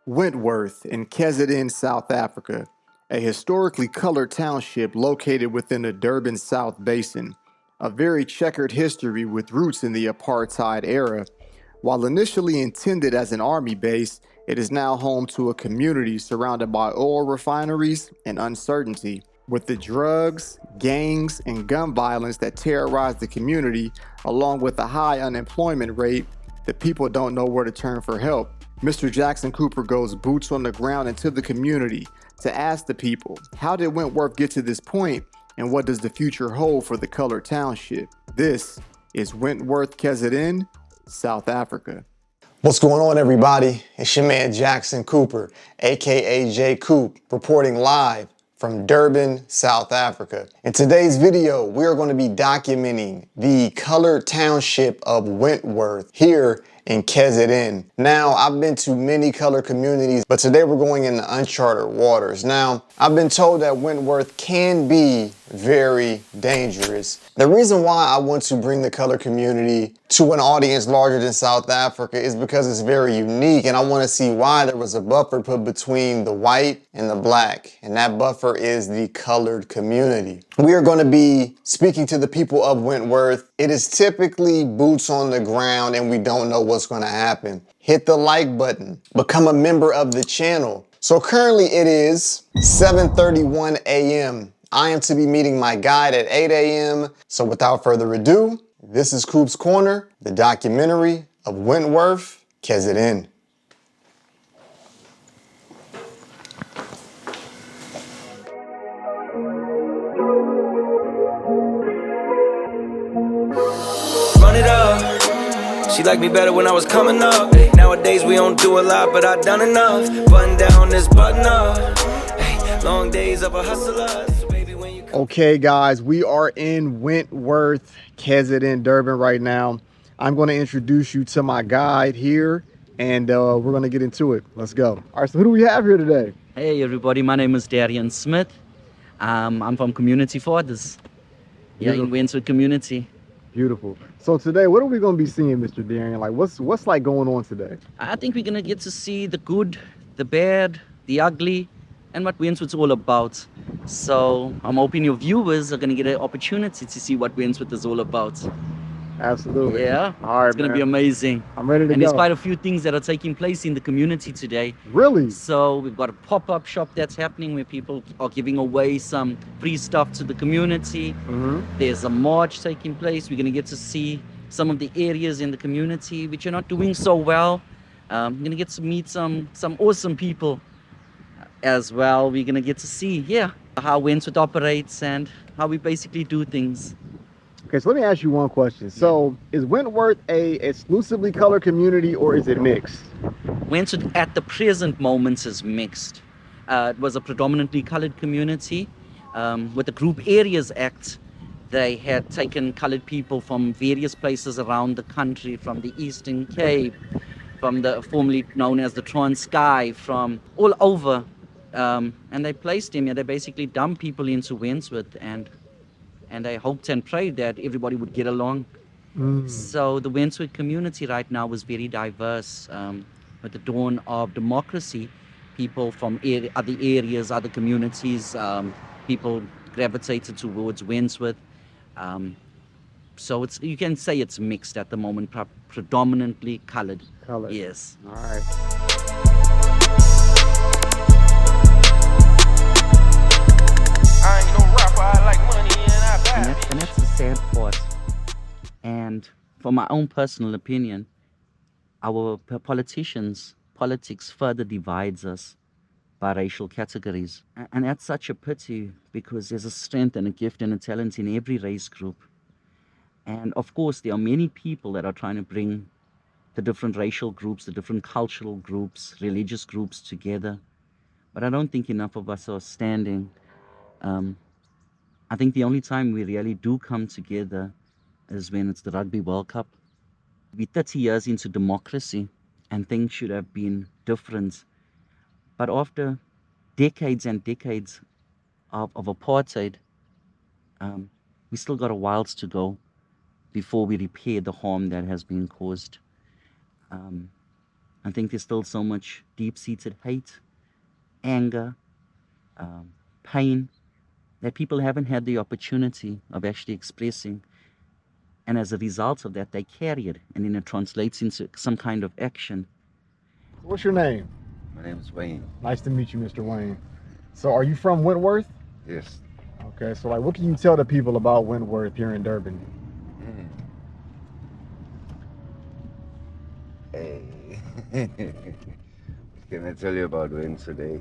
Wentworth in KZN, South Africa, a historically colored township located within the Durban South Basin, a very checkered history with roots in the apartheid era. While initially intended as an army base, it is now home to a community surrounded by oil refineries and uncertainty. With the drugs, gangs, and gun violence that terrorize the community, along with a high unemployment rate, the people don't know where to turn for help. Mr. Jackson Cooper goes boots on the ground into the community to ask the people, how did Wentworth get to this point, and what does the future hold for the colored township? This is Wentworth, KZN, South Africa. What's going on, everybody? It's your man Jackson Cooper, aka J Coop, reporting live from Durban, South Africa. In today's video, we are going to be documenting the colored township of Wentworth here in KZN. Now, I've been to many colored communities, but today we're going into uncharted waters. Now, I've been told that Wentworth can be very dangerous. The reason why I want to bring the colored community to an audience larger than South Africa is because it's very unique, and I want to see why there was a buffer put between the white and the black, and that buffer is the colored community. We are going to be speaking to the people of Wentworth. It is typically boots on the ground, and we don't know what's going to happen. Hit the like button, become a member of the channel. So currently it is 7:31 a.m. I am to be meeting my guide at 8 a.m. So without further ado, this is Coop's Corner, the documentary of Wentworth, KZN. Run it up. She liked me better when I was coming up. Nowadays we don't do a lot, but I done enough. Button down this button up. Long days of a hustler. So baby, when you Okay, guys, we are in Wentworth, KZN, Durban right now. I'm going to introduce you to my guide here, and we're going to get into it. Let's go. All right, so who do we have here today? Hey everybody, my name is Darian Smith. I'm from Community Fathers. Yeah, in Wentworth community. Beautiful. So today, what are we going to be seeing, Mr. Darian? Like, what's like going on today? I think we're gonna get to see the good, the bad, the ugly, and what Wentworth's all about. So I'm hoping your viewers are gonna get an opportunity to see what Wentworth is all about. Absolutely. Yeah, All right, it's gonna be amazing. I'm ready to And go. there's quite a few things that are taking place in the community today. Really? So we've got a pop-up shop that's happening where people are giving away some free stuff to the community. There's a march taking place. We're going to get to see some of the areas in the community which are not doing so well. We're going to get to meet some awesome people as well. We're going to get to see, how Wentworth operates and how we basically do things. Okay, so let me ask you one question. So is Wentworth a exclusively colored community, or is it mixed? Wentworth at the present moment is mixed. It was a predominantly colored community. With the Group Areas Act, they had taken colored people from various places around the country, from the Eastern Cape, from the formerly known as the Transkei, from all over, and they placed them here. They basically dumped people into Wentworth, and they hoped and prayed that everybody would get along. So the Wentworth community right now is very diverse. With the dawn of democracy, people from other areas, other communities, people gravitated towards Wentworth. So you can say it's mixed at the moment, predominantly colored. Colored. Yes. All right. I ain't no rapper, I like money and I buy And that's the sad part. And from my own personal opinion, our politics further divides us by racial categories. And that's such a pity, because there's a strength and a gift and a talent in every race group. And of course, there are many people that are trying to bring the different racial groups, the different cultural groups, religious groups together. But I don't think enough of us are standing. I think the only time we really do come together is when it's the Rugby World Cup. We're 30 years into democracy, and things should have been different. But after decades and decades of apartheid, we still got a whiles to go before we repair the harm that has been caused. I think there's still so much deep-seated hate, anger, pain that people haven't had the opportunity of actually expressing. And as a result of that, they carry it, and then it translates into some kind of action. What's your name? My name is Wayne. Nice to meet you, Mr. Wayne. So are you from Wentworth? Yes. Okay, so like, what can you tell the people about Wentworth here in Durban? Hey. What can I tell you about Wayne today?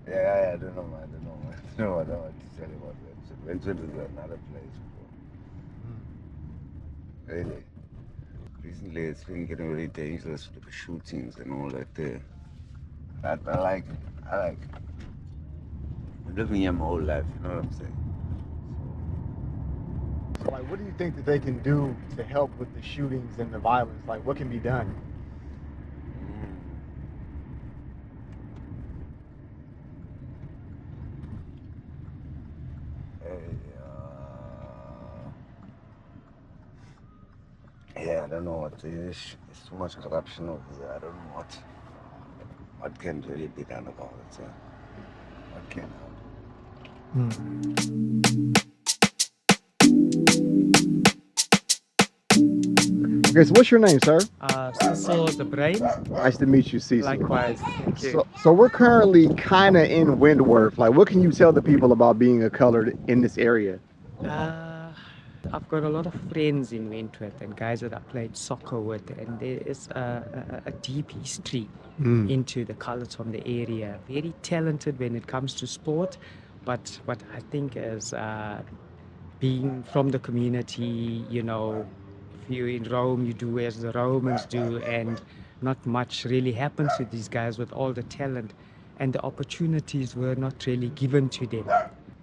Yeah, I don't know. I don't know what to tell you about Wentworth. Wentworth is another place, bro. Really. Recently, it's been getting very dangerous with the shootings and all that there. But I like it. I'm living here my whole life, you know what I'm saying? So like, what do you think that they can do to help with the shootings and the violence? Like, what can be done? Yeah, I don't know what it is. It's too much corruption over here. I don't know what can really be done about it. Yeah. What can Okay, so what's your name, sir? Cecil the Brain. Nice to meet you, Cecil. Likewise. Thank you. So we're currently kind of in Wentworth. Like, what can you tell the people about being a colored in this area? I've got a lot of friends in Wentworth and guys that I played soccer with, and there is a deep history into the colours from the area. Very talented when it comes to sport, but what I think is being from the community, you know, if you're in Rome, you do as the Romans do, and not much really happens to these guys with all the talent, and the opportunities were not really given to them.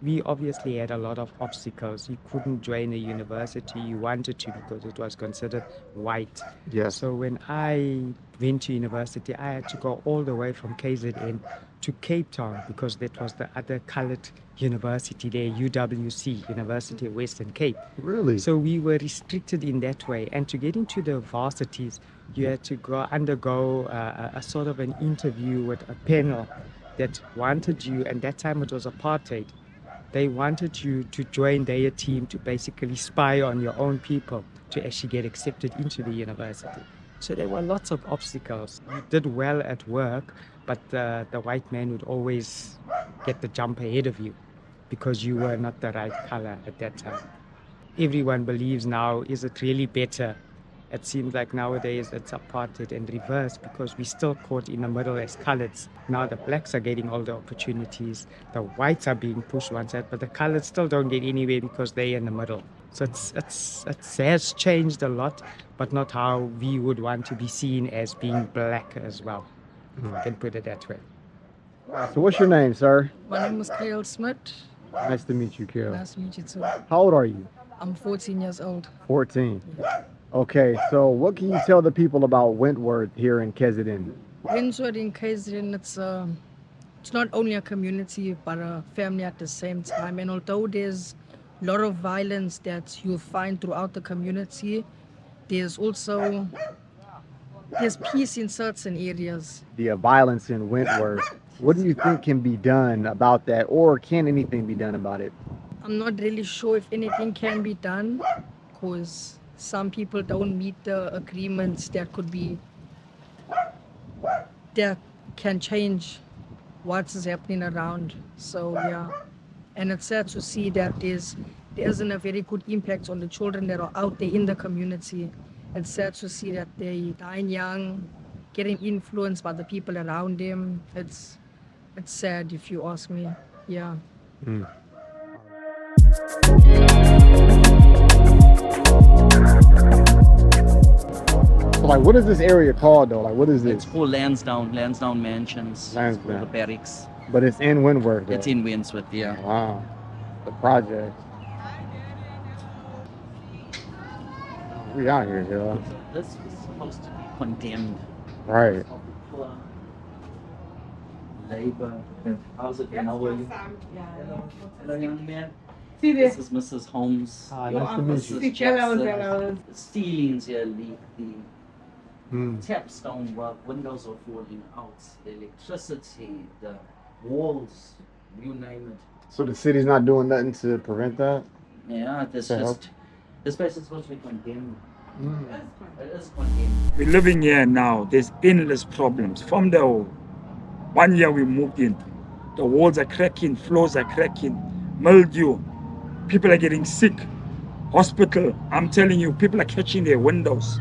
We obviously had a lot of obstacles. You couldn't join a university you wanted to because it was considered white. Yes. So when I went to university, I had to go all the way from KZN to Cape Town because that was the other colored university there, UWC, University of Western Cape. Really? So we were restricted in that way. And to get into the varsities, you had to undergo a sort of an interview with a panel that wanted you, and that time it was apartheid. They wanted you to join their team to basically spy on your own people to actually get accepted into the university. So there were lots of obstacles. You did well at work, but the white man would always get the jump ahead of you because you were not the right color at that time. Everyone believes now, is it really better? It seems like nowadays it's apartheid and reversed because we're still caught in the middle as coloreds. Now the blacks are getting all the opportunities, the whites are being pushed one side, but the coloreds still don't get anywhere because they're in the middle. So it has changed a lot, but not how we would want to be seen as being black as well. I can put it that way. So what's your name, sir? My name is Kyle Smith. Nice to meet you, Carol. Nice to meet you too. How old are you? I'm 14 years old. 14. Okay, so what can you tell the people about Wentworth here in KZN? Wentworth in KZN, it's not only a community but a family at the same time. And although there's a lot of violence that you'll find throughout the community, there's peace in certain areas. The violence in Wentworth. What do you think can be done about that, or can anything be done about it? I'm not really sure if anything can be done because some people don't meet the agreements that can change what is happening around. So yeah, and it's sad to see that there isn't a very good impact on the children that are out there in the community. It's sad to see that they dying young, getting influenced by the people around them. It's sad if you ask me. Yeah. So like, what is this area called though? Like, what is this? It's called Lansdowne Mansions. Lansdowne. It's called the barracks. But it's in Wentworth though. It's in Wentworth, yeah. Wow. The project. We out here, girl. This is supposed to be condemned. Right. Labor. How's it going? How are you? Hello, young man. This is Mrs. Holmes. Nice to meet you. Stealings here, the Taps don't work, windows are falling out, the electricity, the walls, you name it. So the city's not doing nothing to prevent that? Yeah, this To help? just this place is supposed to be condemned. It is condemned. We're living here now. There's endless problems. From the 1 year we moved in, the walls are cracking, floors are cracking, mildew. People are getting sick. Hospital, I'm telling you, people are catching their windows.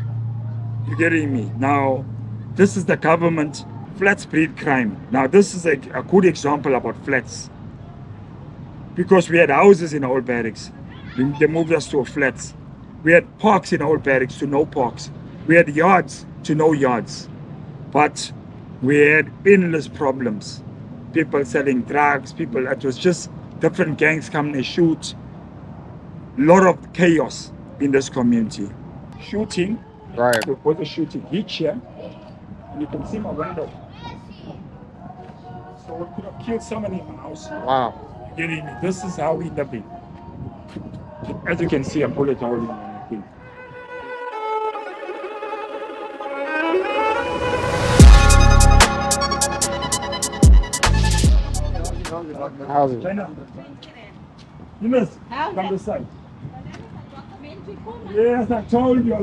You getting me? Now, this is the government. Flats breed crime. Now, this is a good example about flats. Because we had houses in our old barracks. They moved us to flats. We had parks in our old barracks to no parks. We had yards to no yards. But we had endless problems. People selling drugs, it was just different gangs coming and shoot. A lot of chaos in this community. Shooting, Right. there was a shooting here. You can see my window. So we could have killed somebody in my house. Wow. You getting me? This is how we live in. As you can see, a bullet hole in my thing. How's it? China. Yunus, come this side. Yes, I told you.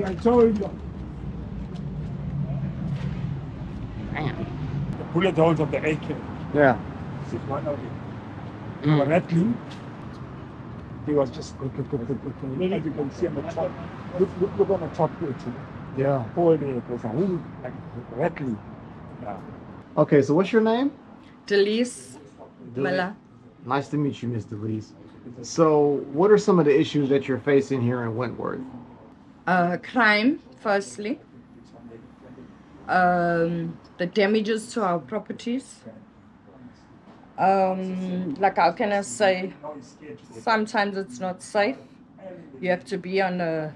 The bullet holes of the AK. Yeah. This is one of them. They were rattling. He was just, as you can see on the top. Look on the top here too. Yeah. All there, it was a whole, like, rattling. Yeah. Okay, so what's your name? Delise Mala. Nice to meet you, Miss Delise. So, what are some of the issues that you're facing here in Wentworth? Crime, firstly. The damages to our properties. Like how can I say, sometimes it's not safe. You have to be on the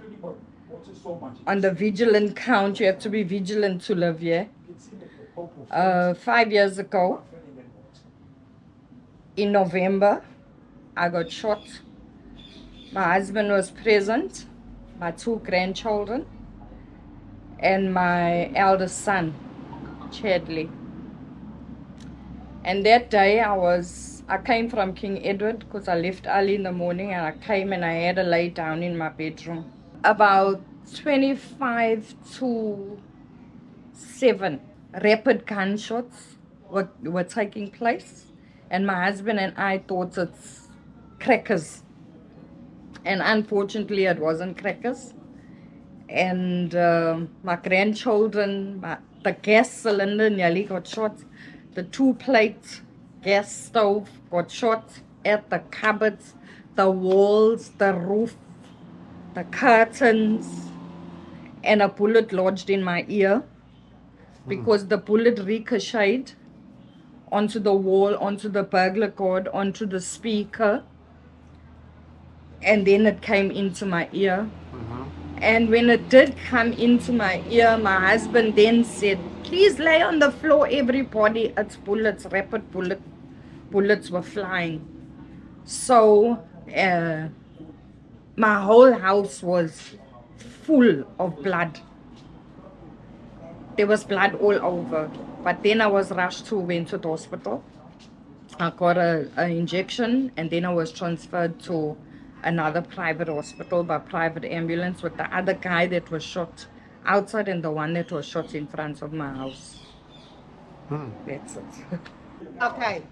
vigilant count. You have to be vigilant to live here. 5 years ago, in November, I got shot. My husband was present, my 2 grandchildren, and my eldest son, Chadley. And that day I came from King Edward because I left early in the morning, and I came and I had to lay down in my bedroom. About 25 to 7 rapid gunshots were taking place, and my husband and I thought it's crackers. And unfortunately, it wasn't crackers. And my grandchildren, the gas cylinder nearly got shot. The 2-plate gas stove got shot at the cupboards, the walls, the roof, the curtains, and a bullet lodged in my ear because the bullet ricocheted onto the wall, onto the burglar cord, onto the speaker, and then it came into my ear. And when it did come into my ear, my husband then said, "Please lay on the floor, everybody. It's bullets, rapid bullets were flying." So my whole house was full of blood. There was blood all over. But then I was rushed to Wentworth Hospital. I got an injection, and then I was transferred to another private hospital by private ambulance with the other guy that was shot outside and the one that was shot in front of my house. That's it. Okay.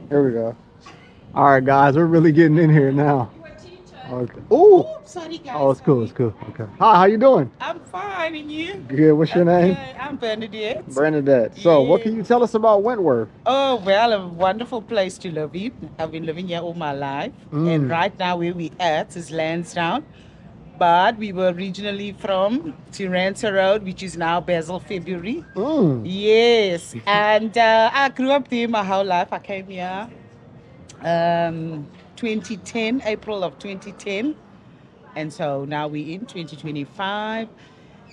Here we go. All right, guys, we're really getting in here now. Okay. Ooh. Sorry, guys. Oh, it's cool. It's cool. Okay. Hi, how you doing? I'm fine, and you? Good. What's your name? Okay, I'm Bernadette. Bernadette. So, what can you tell us about Wentworth? Oh, well, a wonderful place to live in. I've been living here all my life. And right now where we at is Lansdowne. But we were originally from Tiranta Road, which is now Basil February. Yes. And I grew up there my whole life. I came here 2010, April of 2010. And so now we're in 2025.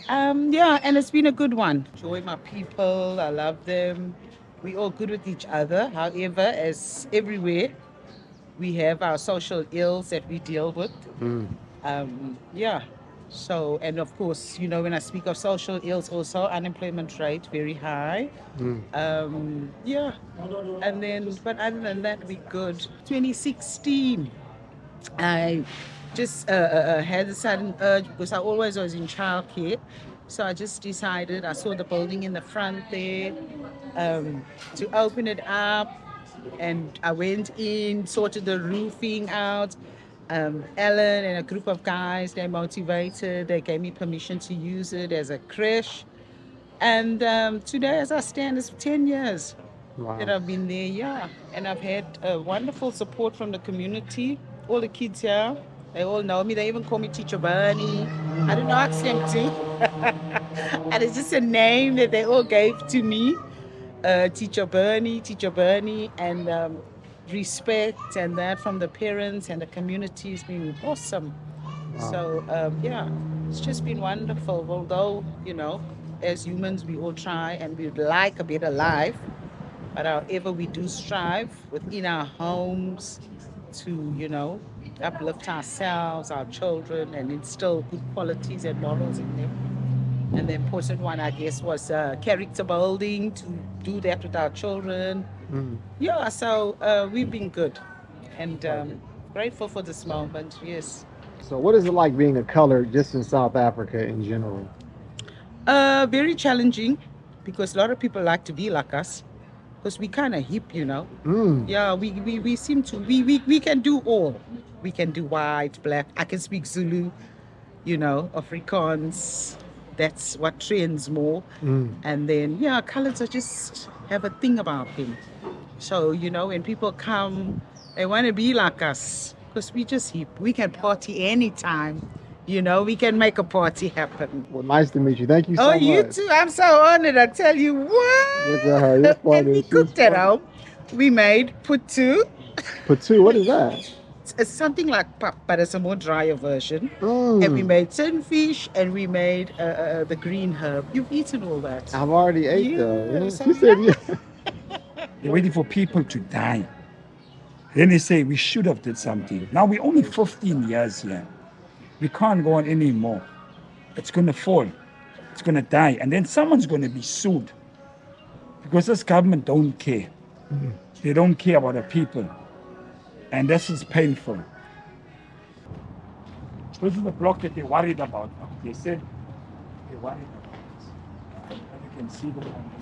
Yeah, and it's been a good one. Enjoy my people. I love them. We're all good with each other. However, as everywhere, we have our social ills that we deal with. Yeah. So, and of course, you know, when I speak of social ills, also unemployment rate very high. Yeah, and then, but other than that, we good. 2016, I just had a sudden urge because I always was in childcare. So I just decided, I saw the building in the front there, to open it up. And I went in, sorted the roofing out. Ellen and a group of guys, they motivated, they gave me permission to use it as a creche. And today, as I stand, it's 10 years that I've been there, yeah. And I've had wonderful support from the community. All the kids here, they all know me. They even call me Teacher Bernie. I don't ask them to. And it's just a name that they all gave to me. Teacher Bernie, and respect and that from the parents and the community has been awesome. So, yeah, it's just been wonderful. Although, you know, as humans, we all try and we'd like a better life. But however, we do strive within our homes to, you know, uplift ourselves, our children, and instill good qualities and morals in them. And the important one, I guess, was character building, to do that with our children. Yeah, so we've been good and grateful for this moment, yes. So what is it like being a colored just in South Africa in general? Very challenging because a lot of people like to be like us because we kind of hip, you know. Yeah, we seem to, we can do all. We can do white, black. I can speak Zulu, you know, Afrikaans. That's what trends more. And then, yeah, colors are just have a thing about them. So, you know, when people come, they want to be like us because we just hip. We can party anytime. You know, we can make a party happen. Well, nice to meet you. Thank you so much. Oh, you too. I'm so honored. I tell you what. Look at her. You're funny. And we cooked at home. We made putu. Putu, what is that? It's something like pap, but it's a more drier version. And we made tin fish and we made the green herb. You've eaten all that. I've already ate though. Yeah, Yeah. so She said yeah. They're waiting for people to die. Then they say we should have did something. Now we're only 15 years here. We can't go on anymore. It's going to fall. It's going to die. And then someone's going to be sued. Because this government don't care. They don't care about the people. And this is painful. This is the block that they're worried about. They said they're worried about this. And you can see the foundation.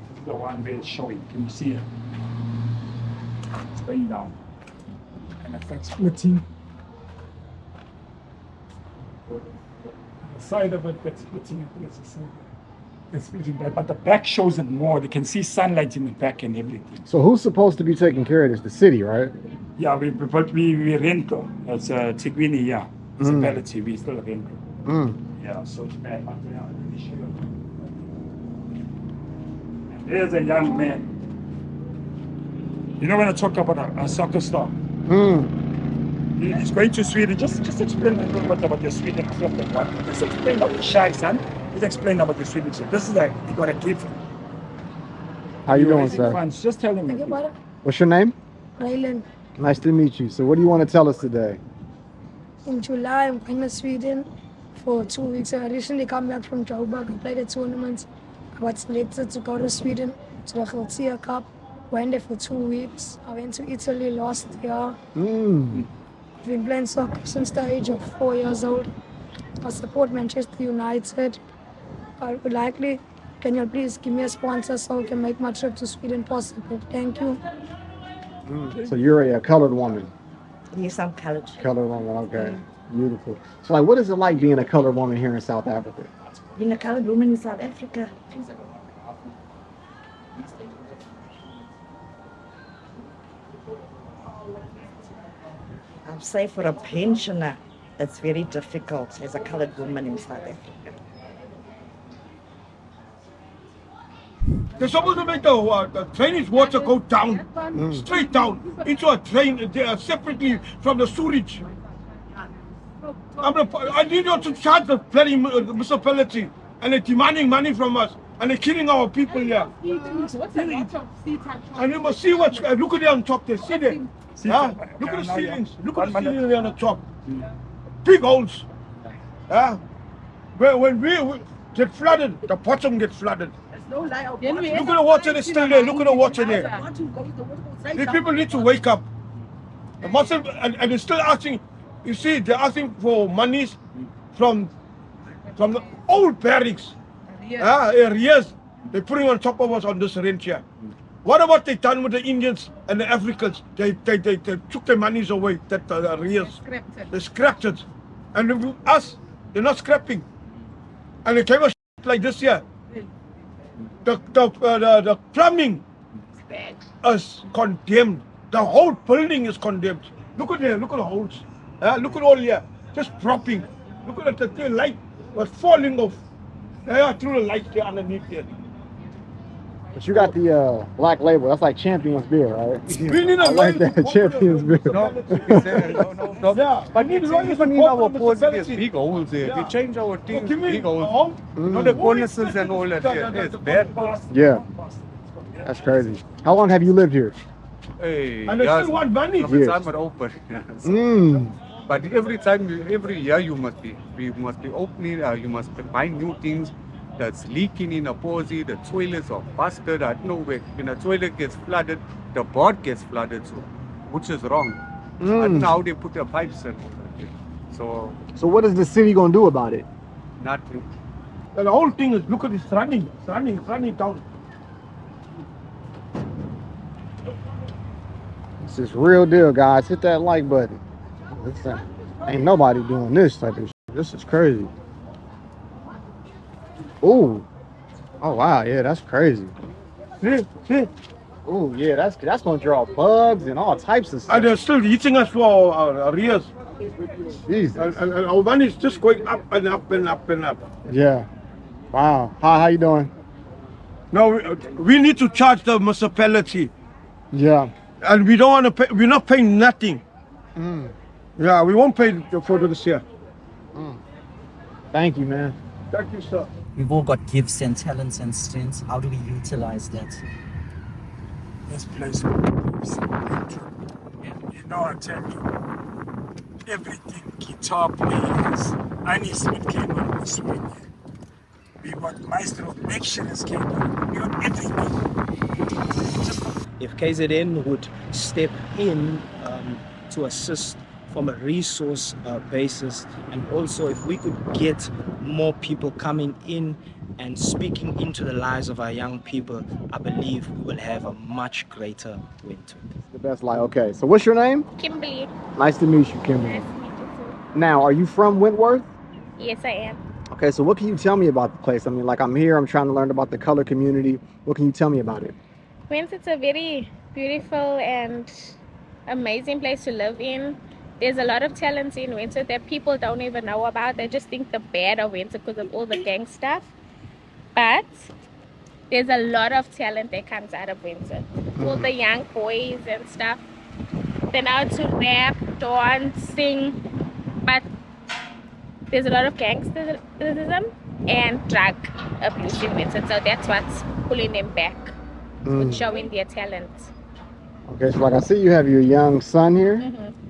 This is the one where it's showing. Can you see it? It's going down. And it's like splitting. The side of it that's splitting it is the same. It's splitting that, but the back shows it more. They can see sunlight in the back and everything. So who's supposed to be taking care of this? The city, right? Yeah, we rent. It's Tigwini, yeah. Municipality, we still rent. Yeah, so it's bad. But yeah, really sure. And there's a young man. You know when I talk about a soccer star? He's going to Sweden. Just explain a little bit about your Sweden trip. Just explain about the shy son. Just explain about the Sweden trip. This is like you got a gift. How you doing, sir? Funds. Just tell him. What's your name? Ryland. Nice to meet you. So what do you want to tell us today? In July, I'm going to Sweden for 2 weeks. I recently come back from Joburg. I played a tournament. I got selected to go to Sweden to the Galtia Cup. Went there for 2 weeks. I went to Italy last year. I've been playing soccer since the age of 4 years old. I support Manchester United. I would likely, can you please give me a sponsor so I can make my trip to Sweden possible? Thank you. So you're a colored woman. Yes, I'm colored. Colored woman, okay. Beautiful. So like, what is it like being a colored woman here in South Africa? Being a colored woman in South Africa. I'd say for a pensioner, it's very difficult as a colored woman in South Africa. They're supposed to make the drainage water go down, straight down, into a drain separately from the sewage. I need you to charge the bloody municipality, and they're demanding money from us. And they're killing our people here. And you must see what's, look at there on top there, see there. Huh? Look at the ceilings, look at the ceiling there on the top. Big holes. Huh? When we get flooded, the bottom gets flooded. Look at the water that's still there, look at the water there. These people need to wake up. The Muslim, and they're still asking, you see, they're asking for monies from the old barracks. Arrears. They're putting on top of us on this rent here. What about they done with the Indians and the Africans? They took their monies away, that arrears. They scrapped it. And us, they're not scrapping. And they came us like this here. The plumbing is condemned. The whole building is condemned. Look at there, look at the holes. Look at all here, just dropping. Look at the light was falling off. Through the light there underneath there. But you got the black label. That's like Champions beer, right? We need a like that Champions beer. Yeah, but even in our post, there's big holes there. We change our things, big holes. Not the cornices and all that. It's bad. Yeah, that's crazy. How long have you lived here? Hey, and they still want money. Yes. Open. But every year we must be opening. You must buy new things. That's leaking in a posy. The toilets are busted. I don't know where. When a toilet gets flooded, the board gets flooded. So, which is wrong. I don't know how they put their pipes in. So what is the city gonna do about it? Nothing. And the whole thing is, look at this running down. This is real deal, guys. Hit that like button. Ain't nobody doing this type of shit. This is crazy. Ooh. Oh wow, yeah, that's crazy. Ooh, yeah, that's gonna draw bugs and all types of stuff. And they're still eating us for our arrears. Jesus. And our money is just going up and up and up and up. Yeah. Wow. Hi, how you doing? Now we need to charge the municipality. Yeah. And we don't want to pay. We're not paying nothing. Yeah, we won't pay for this year. Thank you, man. Thank you, sir. We've all got gifts and talents and strengths. How do we utilize that? This place is you know, I tell you, everything, guitar players, any instrument came on this way. We got maestro, lecturers came on, we got everything. If KZN would step in to assist from a resource basis, and also if we could get more people coming in and speaking into the lives of our young people, I believe we will have a much greater winter. The best life. Okay, so what's your name? Kimberly. Nice to meet you, Kimberly. Nice to meet you too. Now, are you from Wentworth? Yes, I am. Okay, so what can you tell me about the place? I mean, like, I'm here, I'm trying to learn about the color community. What can you tell me about it? Wentworth is a very beautiful and amazing place to live in. There's a lot of talent in Wentworth that people don't even know about. They just think the bad of Wentworth because of all the gang stuff. But there's a lot of talent that comes out of Wentworth. All the young boys and stuff. They know how to rap, dance, sing. But there's a lot of gangsterism and drug abuse in Wentworth. So that's what's pulling them back with showing their talent. Okay, so like I see you have your young son here.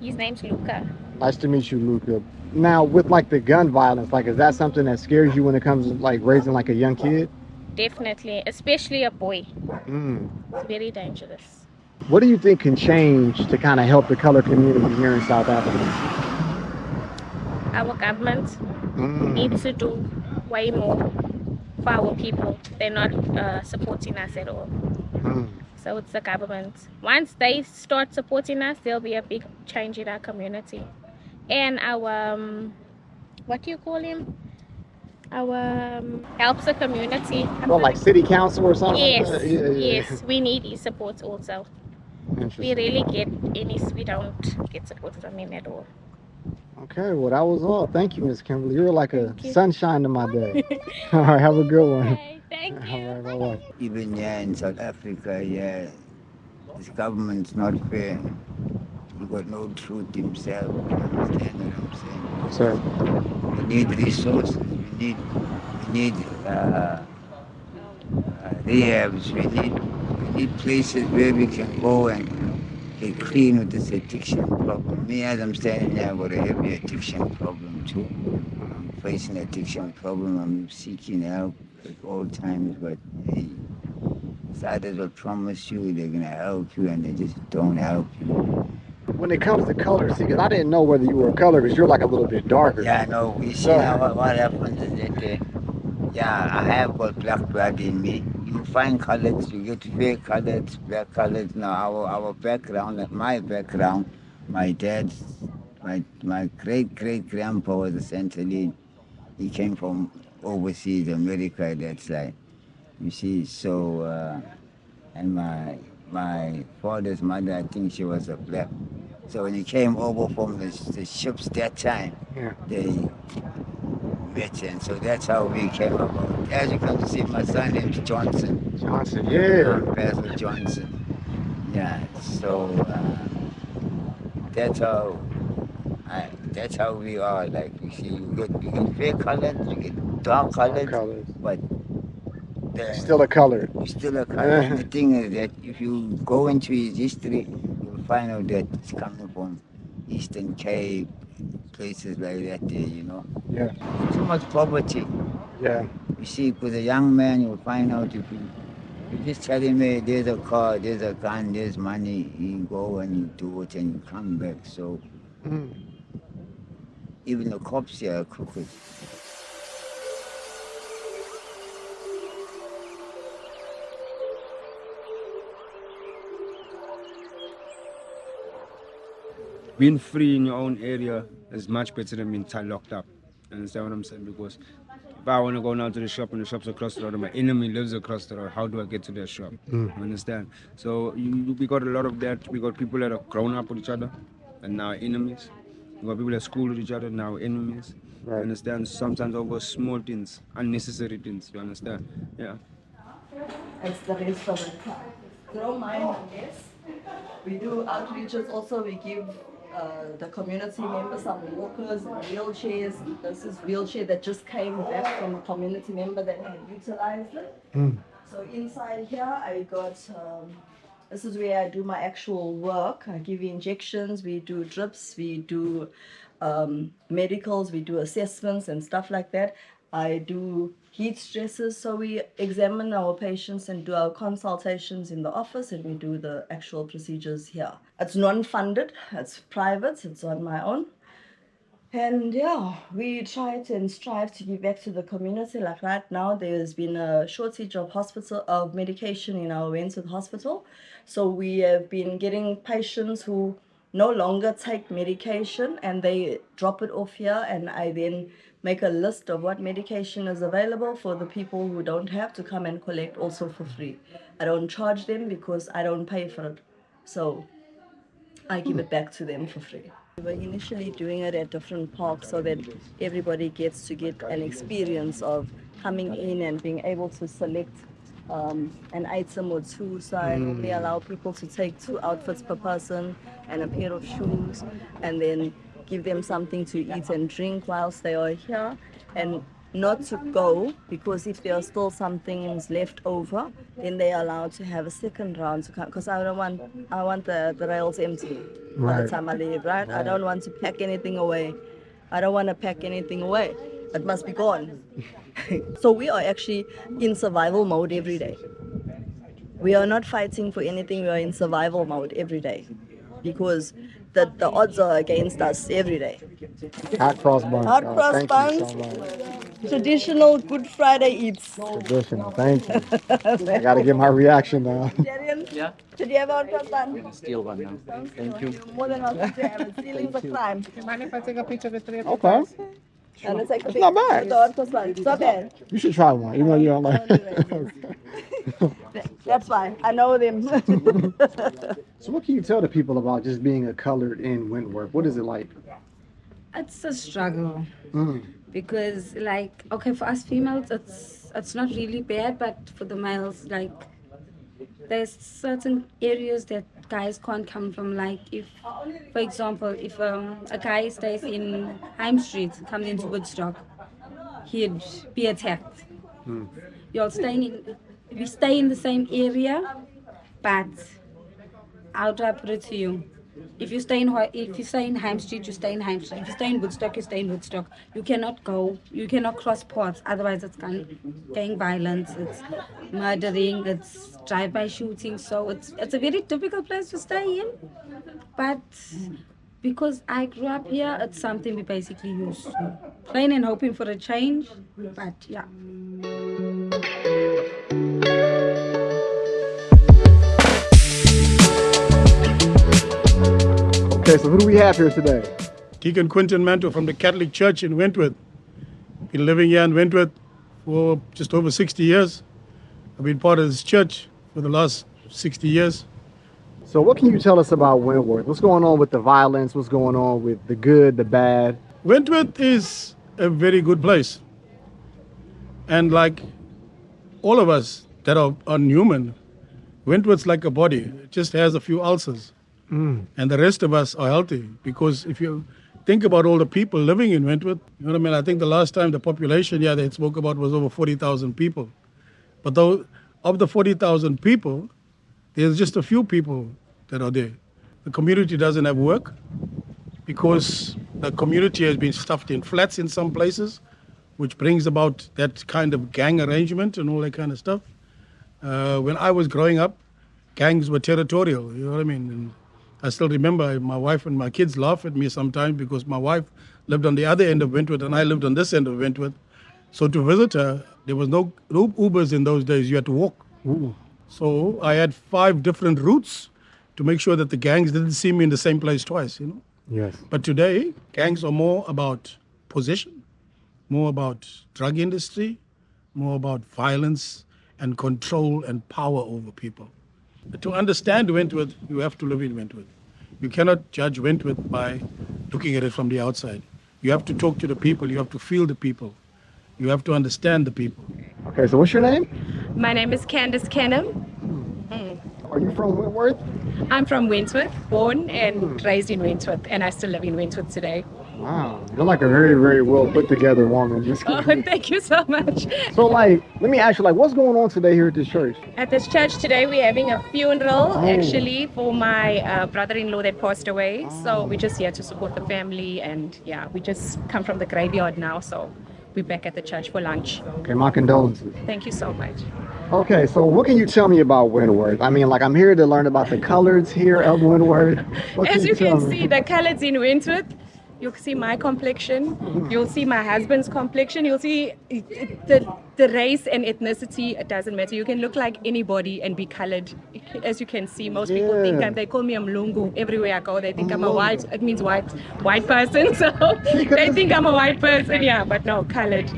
His name's Luca. Nice to meet you, Luca. Now, with like the gun violence, like, is that something that scares you when it comes to like raising like a young kid? Definitely, especially a boy. It's very dangerous. What do you think can change to kind of help the color community here in South Africa? Our government needs to do way more for our people. They're not supporting us at all. So it's the government. Once they start supporting us, there'll be a big change in our community. And our, what do you call him? Our helps the community. Well, like city council or something? Yes, Like that? yes. We need his support also. We really we don't get support from him at all. Okay, well, that was all. Thank you, Miss Kimberly. You're like a sunshine to my day. All right, have a good one. Okay, thank you. All right, bye-bye. Even here in South Africa, this government's not fair. He got no truth himself. You understand what I'm saying? Sir. We need resources. We need rehabs. We need places where we can go and get clean with this addiction problem. Me, as I'm standing here, I've got a heavy addiction problem too. I'm facing addiction problem. I'm seeking help at all times, but hey, others will promise you they're gonna help you, and they just don't help you. When it comes to color, see, because I didn't know whether you were a color, because you're like a little bit darker. Yeah, no, you see So- now what happens is that, yeah, I have got black blood in me. You find colors, you get fair colors, black colors. Now our background, like my background, my dad's, my great grandpa was essentially, he came from overseas, America at that side. You see, so and my father's mother, I think she was a black. So when he came over from the ships that time, Yeah. they met, and so that's how we came about. As you can see, my son name's Johnson. Johnson, yeah. Basil Johnson. Yeah, so that's how we are. Like you see, you get fair colors, you get dark colors, but Still a color. you're still a color. And the thing is that if you go into his history, you'll find out that it's coming from Eastern Cape, places like that there, you know. Yeah. Too much poverty. Yeah. You see, with a young man, you'll find out if you just tell him, hey, there's a car, there's a gun, there's money, you go and you do it and you come back. So even the cops here are crooked. Being free in your own area is much better than being locked up. Understand what I'm saying? Because if I want to go now to the shop and the shop's across the road and my enemy lives across the road, how do I get to their shop? Understand? So we got a lot of that. We got people that have grown up with each other and now enemies. We got people at school with each other, now enemies. Right. Understand? Sometimes over small things, unnecessary things. You understand? Yeah. It's the rest of it. Don't mind, yes. We do outreaches also. We give the community members some walkers and wheelchairs. This is wheelchair that just came back from a community member that had utilized it. So inside here, I got, this is where I do my actual work. I give you injections, we do drips, we do medicals, we do assessments and stuff like that. I do heat stresses, so we examine our patients and do our consultations in the office, and we do the actual procedures here. It's non-funded, it's private, it's on my own. And yeah, we try to and strive to give back to the community. Like right now, there's been a shortage of medication in our Wentworth hospital. So we have been getting patients who no longer take medication and they drop it off here, and I then make a list of what medication is available for the people who don't have to come and collect also for free. I don't charge them because I don't pay for it. So I give it back to them for free. We were initially doing it at different parks so that everybody gets to get an experience of coming in and being able to select an item or two. So I normally allow people to take 2 outfits per person and a pair of shoes, and then give them something to eat and drink whilst they are here, and not to go, because if there are still some things left over, then they are allowed to have a second round to come, because I want the rails empty by the time I leave, right? I don't want to pack anything away. I don't want to pack anything away. It must be gone. So we are actually in survival mode every day. We are not fighting for anything, we are in survival mode every day, because the odds are against us every day. Hot cross buns. Hot cross Thank buns. you so much. Traditional Good Friday eats. Traditional. Thank you. I got to get my reaction now. Yeah. Did you have a hot cross bun? Steal one now. Thank you. You're more than welcome to have it. Stealing's a crime. Do you mind if I take a picture of the 3 of you Okay. guys? And it's like It's not bad. The hot cross bun. It's not bad. You should try one, even though you don't like. That's fine. I know them. So what can you tell the people about just being a colored in Wentworth? What is it like? It's a struggle because, like, okay, for us females, it's not really bad, but for the males, like, there's certain areas that guys can't come from. Like, if, for example, if a guy stays in Heim Street, comes into Woodstock, he'd be attacked. You're staying we stay in the same area, but how do I put it to you? If you stay in Heim Street, you stay in Heim Street. If you stay in Woodstock, you stay in Woodstock. You cannot cross ports. Otherwise, it's gang violence, it's murdering, it's drive-by shooting. So it's a very difficult place to stay in. But because I grew up here, it's something we basically used to. Praying and hoping for a change, but yeah. Okay, so who do we have here today? Deacon Quinton Manto from the Catholic Church in Wentworth. Been living here in Wentworth for just over 60 years. I've been part of this church for the last 60 years. So what can you tell us about Wentworth? What's going on with the violence? What's going on with the good, the bad? Wentworth is a very good place. And like all of us that are human, Wentworth's like a body. It just has a few ulcers. And the rest of us are healthy, because if you think about all the people living in Wentworth, you know what I mean? I think the last time the population they spoke about was over 40,000 people. But though of the 40,000 people, there's just a few people that are there. The community doesn't have work because the community has been stuffed in flats in some places, which brings about that kind of gang arrangement and all that kind of stuff. When I was growing up, gangs were territorial, you know what I mean? And I still remember my wife and my kids laugh at me sometimes because my wife lived on the other end of Wentworth and I lived on this end of Wentworth. So to visit her, there was no Ubers in those days. You had to walk. Ooh. So I had 5 different routes to make sure that the gangs didn't see me in the same place twice, you know? Yes. But today, gangs are more about possession, more about drug industry, more about violence and control and power over people. To understand Wentworth, you have to live in Wentworth. You cannot judge Wentworth by looking at it from the outside. You have to talk to the people. You have to feel the people. You have to understand the people. Okay, so what's your name? My name is Candace Kenham. Are you from Wentworth? I'm from Wentworth, born and raised in Wentworth, and I still live in Wentworth today. Wow, you're like a very, very well put together woman. Oh, thank you so much. So let me ask you, what's going on today here at this church? At this church today, we're having a funeral, Oh. actually, for my brother-in-law that passed away. So we're just here to support the family, and yeah, we just come from the graveyard now, so we're back at the church for lunch. Okay, my condolences. Thank you so much. Okay, so what can you tell me about Wentworth? I mean, I'm here to learn about the colors here of Wentworth. What As you tell can me? see, the colors in Wentworth, you'll see my complexion, you'll see my husband's complexion, you'll see the race and ethnicity, it doesn't matter. You can look like anybody and be colored. As you can see, most people think they call me a mlungu. Everywhere I go, they think I'm a white, it means white person. So they think I'm a white person, yeah, but no, colored.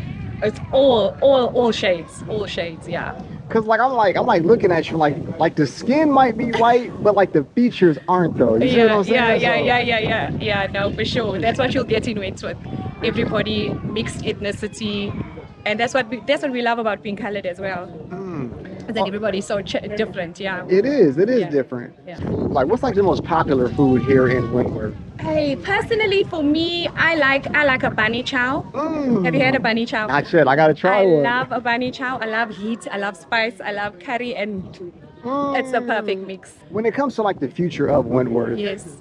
It's all shades, yeah. Cause I'm looking at you like the skin might be white, but the features aren't though. You see what I'm saying? Yeah, no, for sure. That's what you'll get in Wentworth. Everybody, mixed ethnicity, and that's what we love about being colored as well. That everybody's so different, yeah. It is different. Yeah. What's the most popular food here in Wentworth? Hey, personally for me, I like a bunny chow. Have you had a bunny chow? Not yet. I gotta try I one. love a bunny chow. I love heat. I love spice. I love curry, and it's the perfect mix. When it comes to the future of Wentworth, Yes.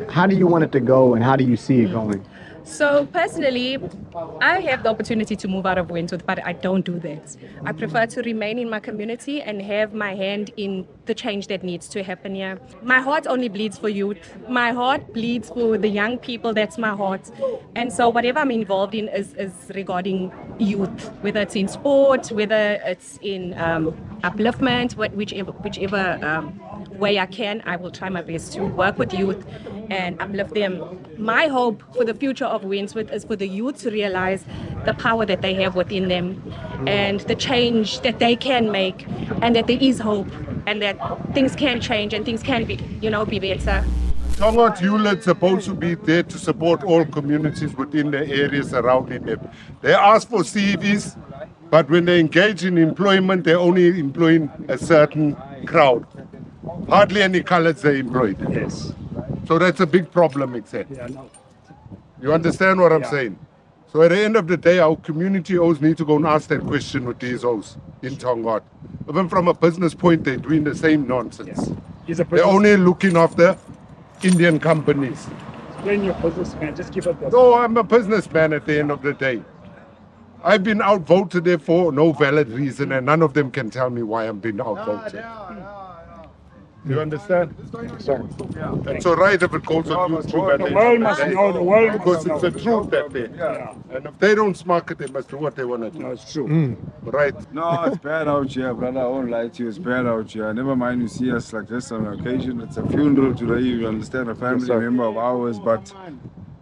How do you want it to go and how do you see it going? So personally, I have the opportunity to move out of Wentworth, but I don't do that. I prefer to remain in my community and have my hand in the change that needs to happen here. My heart only bleeds for youth. My heart bleeds for the young people. That's my heart. And so whatever I'm involved in is regarding youth, whether it's in sport, whether it's in upliftment, whichever way I can, I will try my best to work with youth and uplift them. My hope for the future of Wentworth is for the youth to realize the power that they have within them and the change that they can make, and that there is hope and that things can change and things can be better. Tongat units supposed to be there to support all communities within the areas surrounding them. They ask for CVs, but when they engage in employment, they're only employing a certain crowd. Hardly any colors they employed. Yes. So that's a big problem, except. You understand what I'm saying? So at the end of the day, our community always need to go and ask that question with these hosts in Tongat. Even from a business point, they're doing the same nonsense. He's a They're only looking after Indian companies. Explain your businessman. Just give it. No, I'm a businessman at the end of the day. I've been outvoted there for no valid reason, and none of them can tell me why I'm being outvoted. You understand? Sir. It's all right if it goes on YouTube. The world must know. The world because must it's the truth that they. And if they don't smack it, they must do what they want to do. No, it's true. Right. No, it's bad out here, brother. I won't lie to you. It's bad out here. Never mind you see us like this on occasion. It's a funeral today. You understand, a family member of ours, but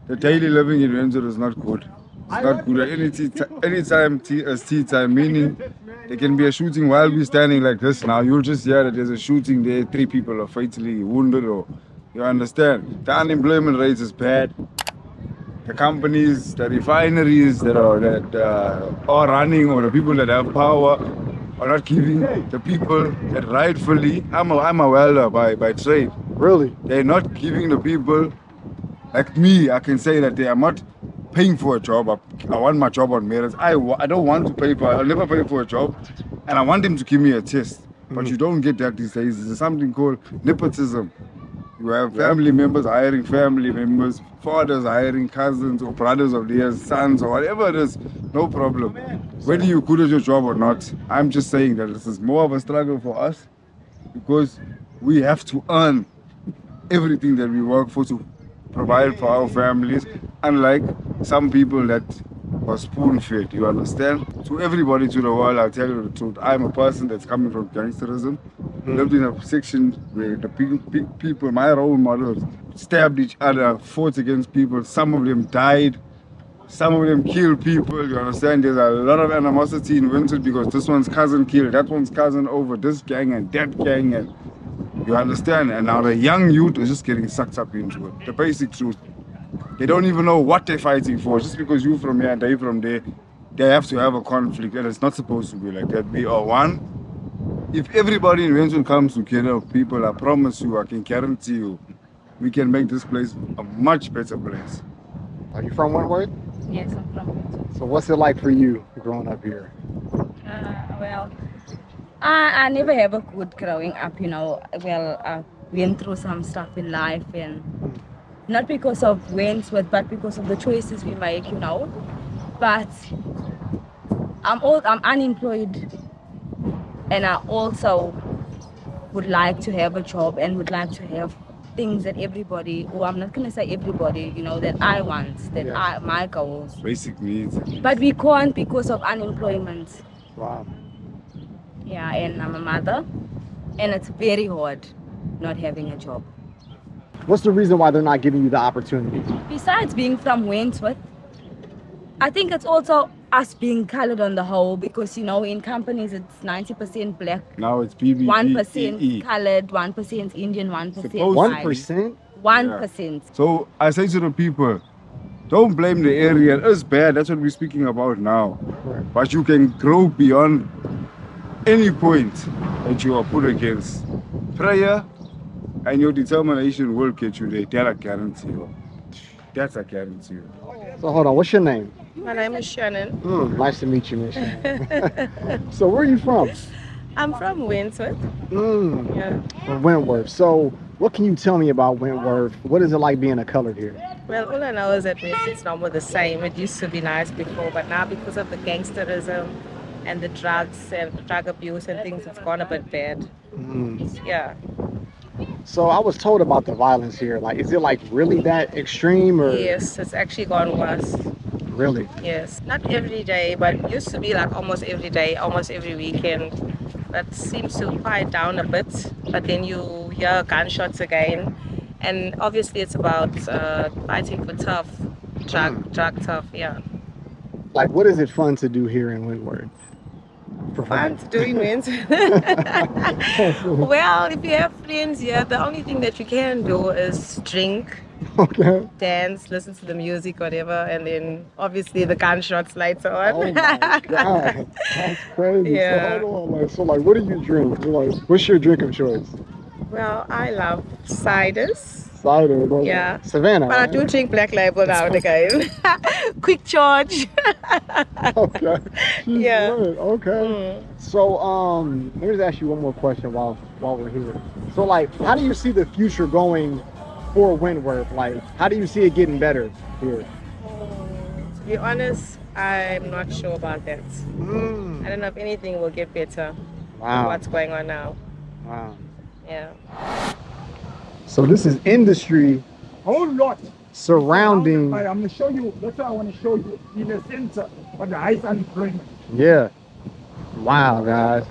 the daily living in Wentworth is not good. It's not good at any time as tea time, meaning there can be a shooting while we're standing like this now. You'll just hear that there's a shooting there, 3 people are fatally wounded, or you understand. The unemployment rate is bad. The companies, the refineries that are running, or the people that have power are not giving the people that rightfully. I'm a welder by trade. Really? They're not giving the people like me. I can say that they are not paying for a job. I want my job on merits. I don't want to pay for. I'll never pay for a job, and I want them to give me a test. But you don't get that these days. There's something called nepotism. You have family members hiring family members, fathers hiring cousins or brothers of theirs, sons or whatever it is. No problem. Whether you're good at your job or not, I'm just saying that this is more of a struggle for us because we have to earn everything that we work for to provide for our families, unlike some people that are spoon-fed, you understand? To everybody to the world, I'll tell you the truth. I'm a person that's coming from gangsterism, lived in a section where the people, my role models, stabbed each other, fought against people. Some of them died, some of them killed people, you understand? There's a lot of animosity in Wentworth because this one's cousin killed, that one's cousin over this gang and that gang, and you understand? And now the young youth is just getting sucked up into it. The basic truth. They don't even know what they're fighting for. Just because you're from here and they're from there, they have to have a conflict. And it's not supposed to be like that. We are one. If everybody in Wentworth comes together, people, I promise you, I can guarantee you, we can make this place a much better place. Are you from Wentworth? Yes, I'm from Wentworth. So what's it like for you growing up here? Well, I never have a good growing up, you know. Well, I went through some stuff in life, and not because of Wentworth, but because of the choices we make, you know. But I'm unemployed, and I also would like to have a job and would like to have things that everybody, or I'm not gonna say everybody, you know, that I want, that my goals. Basic needs. But we can't because of unemployment. Wow. Yeah, and I'm a mother, and it's very hard not having a job. What's the reason why they're not giving you the opportunity? Besides being from Wentworth, I think it's also us being colored on the whole, because, you know, in companies it's 90% black. Now it's BBG. 1% colored, 1% Indian, 1% white. 1%? 1%. Yeah. So I say to the people, don't blame the area. It's bad. That's what we're speaking about now. Right. But you can grow beyond any point that you are put against. Prayer and your determination will get you there. That I guarantee you. That's a guarantee you. So hold on, what's your name? My name is Shannon. Nice to meet you, Miss Shannon. So where are you from? I'm from Wentworth. Yeah. From Wentworth. So what can you tell me about Wentworth? What is it like being a colored here? Well, all I know is that it's not more the same. It used to be nice before, but now because of the gangsterism and the drugs and the drug abuse and things, it's gone a bit bad. Yeah. So I was told about the violence here. Like, is it like really that extreme, or? Yes, it's actually gone worse. Really? Yes, not every day, but it used to be like almost every day, almost every weekend. That seems to quiet down a bit, but then you hear gunshots again. And obviously it's about fighting for tough, drug tough, yeah. Like, what is it fun to do here in Wentworth? Fun to do in Wentworth? Well, if you have friends here, the only thing that you can do is drink, dance, listen to the music, whatever, and then obviously the gunshots later on. Oh my God, that's crazy. Yeah. So hold on, so what do you drink? Like, what's your drink of choice? Well, I love ciders. cider. But Yeah. Savannah. But I Right? do drink Black Label now and again. Quick charge. Okay. She's Yeah. lit. Okay. So let me just ask you one more question while we're here. So like, how do you see the future going for Wentworth? Like, how do you see it getting better here? To be honest, I'm not sure about that. I don't know if anything will get better Wow. with what's going on now. Wow. Yeah. So this is industry Whole lot. surrounding. I'm gonna show you. That's what I want to show you in the center of the highest unemployment. Yeah. Wow, guys.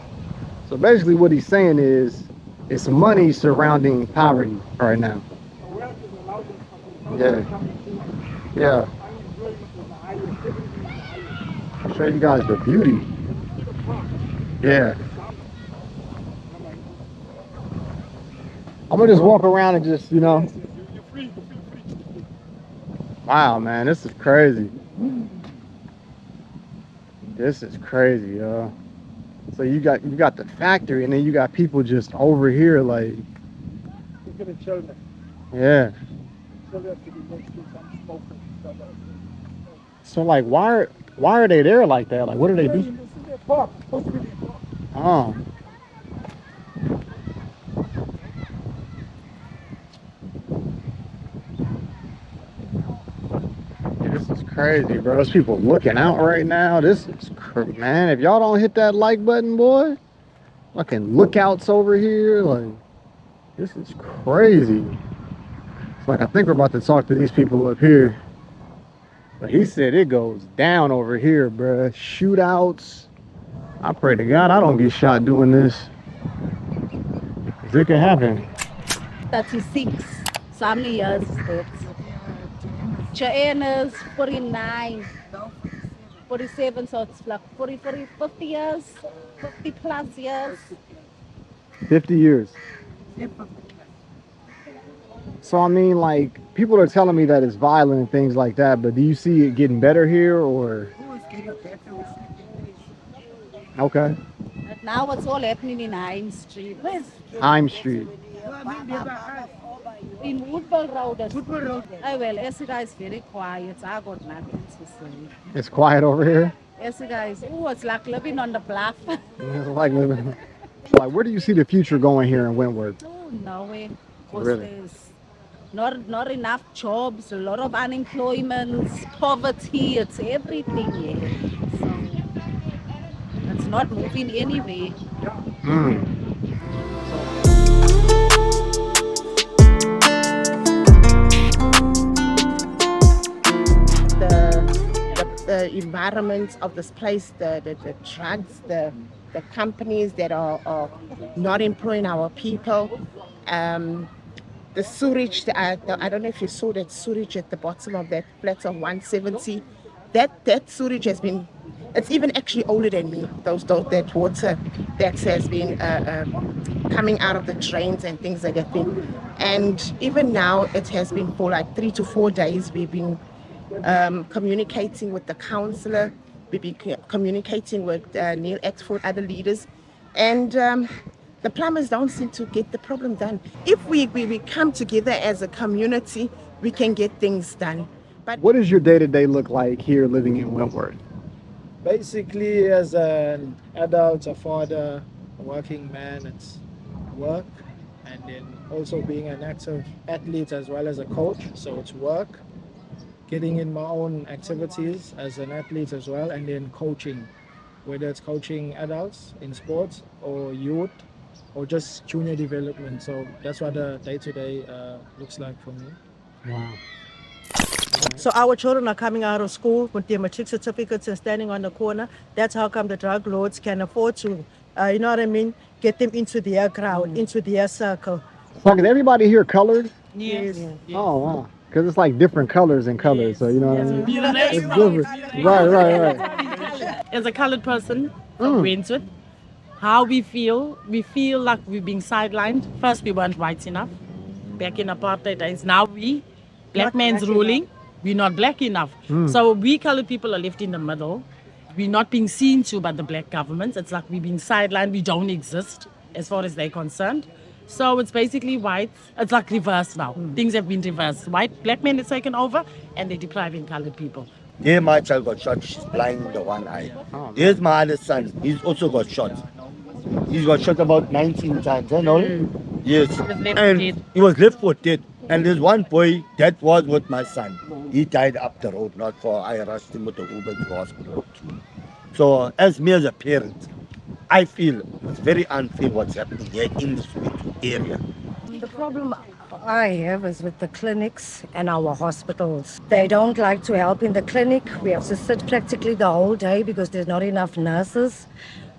So basically what he's saying is it's money surrounding poverty right now. Yeah. Yeah. I'll show you guys the beauty. Yeah. I'm gonna just walk around and just, you know. Wow, man, this is crazy. This is crazy, yo. So you got the factory, and then you got people just over here, like, yeah. So like, why are they there like that? Like, what do they do? Oh. This is crazy, bro. There's people looking out right now. This is man. If y'all don't hit that like button, boy, fucking lookouts over here. Like, this is crazy. It's like I think we're about to talk to these people up here, but he said it goes down over here, bro. Shootouts. I pray to God I don't get shot doing this. 'Cause it could happen. 36. So how many years is that? Joanna's 49. 47, so it's like 40, 50 years. 50 plus years. 50 years. So I mean, like, people are telling me that it's violent and things like that, but do you see it getting better here, or? Okay. But now it's all happening in Hime Street. Hime Street. In Woodville Road. Oh well, Essida is very quiet. I got nothing to say. It's quiet over here. Essida is, oh, it's like living on the bluff. It's like living. Like, where do you see the future going here in Wentworth? Oh, no way. Because Really? there's not enough jobs, a lot of unemployment, poverty, it's everything here. So it's not moving anywhere. The environment of this place, the drugs, the companies that are not employing our people, the sewage. I don't know if you saw that sewage at the bottom of that flat of 170. That sewage has been. It's even actually older than me. That water that has been coming out of the drains and things like that. And even now, it has been for like 3 to 4 days. We've been communicating with the councillor, we've been communicating with Neil Exford, other leaders, and the plumbers don't seem to get the problem done. If we come together as a community, we can get things done. But what does your day-to-day look like here living in Wentworth? Basically, as an adult, a father, a working man, it's work, and then also being an active athlete as well as a coach, so it's work. Getting in my own activities as an athlete as well, and then coaching, whether it's coaching adults in sports or youth or just junior development. So that's what the day-to-day looks like for me. Wow. So our children are coming out of school with their matric certificates and standing on the corner. That's how come the drug lords can afford to, you know what I mean, get them into their crowd, into their circle. So is everybody here colored? Yes. Oh, wow. Because it's like different colors and colors, so you know what I mean? It's different. Right. As a colored person from Wentworth, how we feel like we're being sidelined. First, we weren't white enough. Back in apartheid days, now black man's ruling, we're not black enough. So we colored people are left in the middle. We're not being seen to by the black government. It's like we're being sidelined, we don't exist as far as they're concerned. So it's basically white. It's like reversed now. Things have been reversed. White, black men is taken over and they're depriving colored people. There my child got shot. She's blind in the one eye. There's my other son. He's also got shot. He's got shot about 19 times. You know? Yes. And he was left for dead. And there's one boy that was with my son. He died up the road, not for I rushed him with the Uber to hospital. So as me as a parent, I feel it's very unfair what's happening here in this area. The problem I have is with the clinics and our hospitals. They don't like to help in the clinic. We have to sit practically the whole day because there's not enough nurses.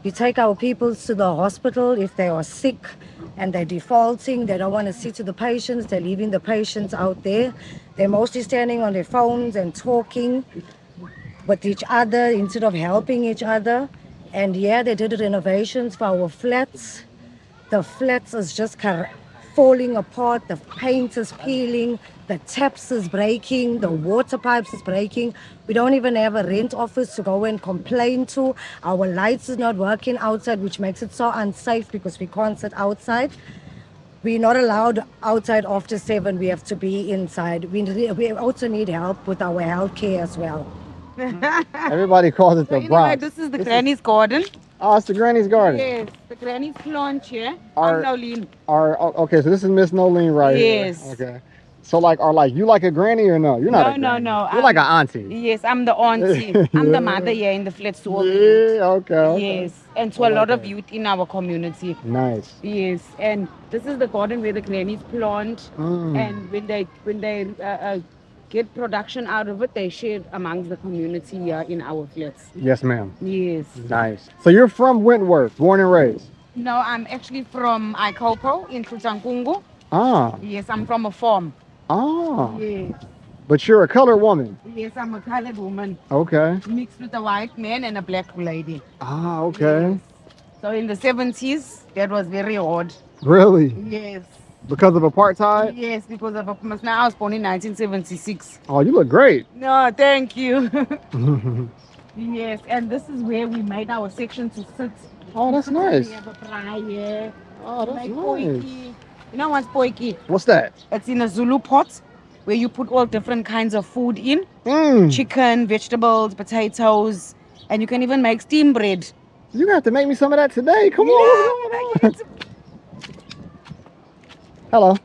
We take our people to the hospital if they are sick and they're defaulting. They don't want to see to the patients. They're leaving the patients out there. They're mostly standing on their phones and talking with each other instead of helping each other. And yeah, they did renovations for our flats. The flats is just falling apart. The paint is peeling. The taps is breaking. The water pipes is breaking. We don't even have a rent office to go and complain to. Our lights is not working outside, which makes it so unsafe because we can't sit outside. We're not allowed outside after 7. We have to be inside. We also need help with our healthcare as well. Everybody calls it the Bronx. This is the Granny's garden. Oh, it's the Granny's garden. Yes, the Granny's plant here. Are- I'm Nolene. Okay, so this is Miss Nolene right Yes. here. Okay. So are you like a granny or no? You're not a granny. No. You're like an auntie. Yes, I'm the auntie. I'm the mother here in the flats to all the youth. Okay. Yes, and to a lot of youth in our community. Nice. Yes, and this is the garden where the grannies plant, Mm. and when they get production out of it, they share amongst the community here in our flats. Yes, ma'am. Yes. Nice. So you're from Wentworth, born and raised? No, I'm actually from Ikopo in Tutankungu. Ah. Yes, I'm from a farm. Ah. Yes. But you're a colored woman. Yes, I'm a colored woman. Okay. Mixed with a white man and a black lady. Ah, okay. So in the 70s, that was very hard. Really? Yes. Because of apartheid? Yes, because of now I was born in 1976. Oh, you look great. No, thank you. Yes, and this is where we made our section to sit. Oh, that's nice. We have a prayer. Oh, that's Make nice. poiki. You know what's poiki? What's that? It's in a Zulu pot where you put all different kinds of food in. Chicken, vegetables, potatoes, and you can even make steam bread. You're going to have to make me some of that today. Come on. Hello.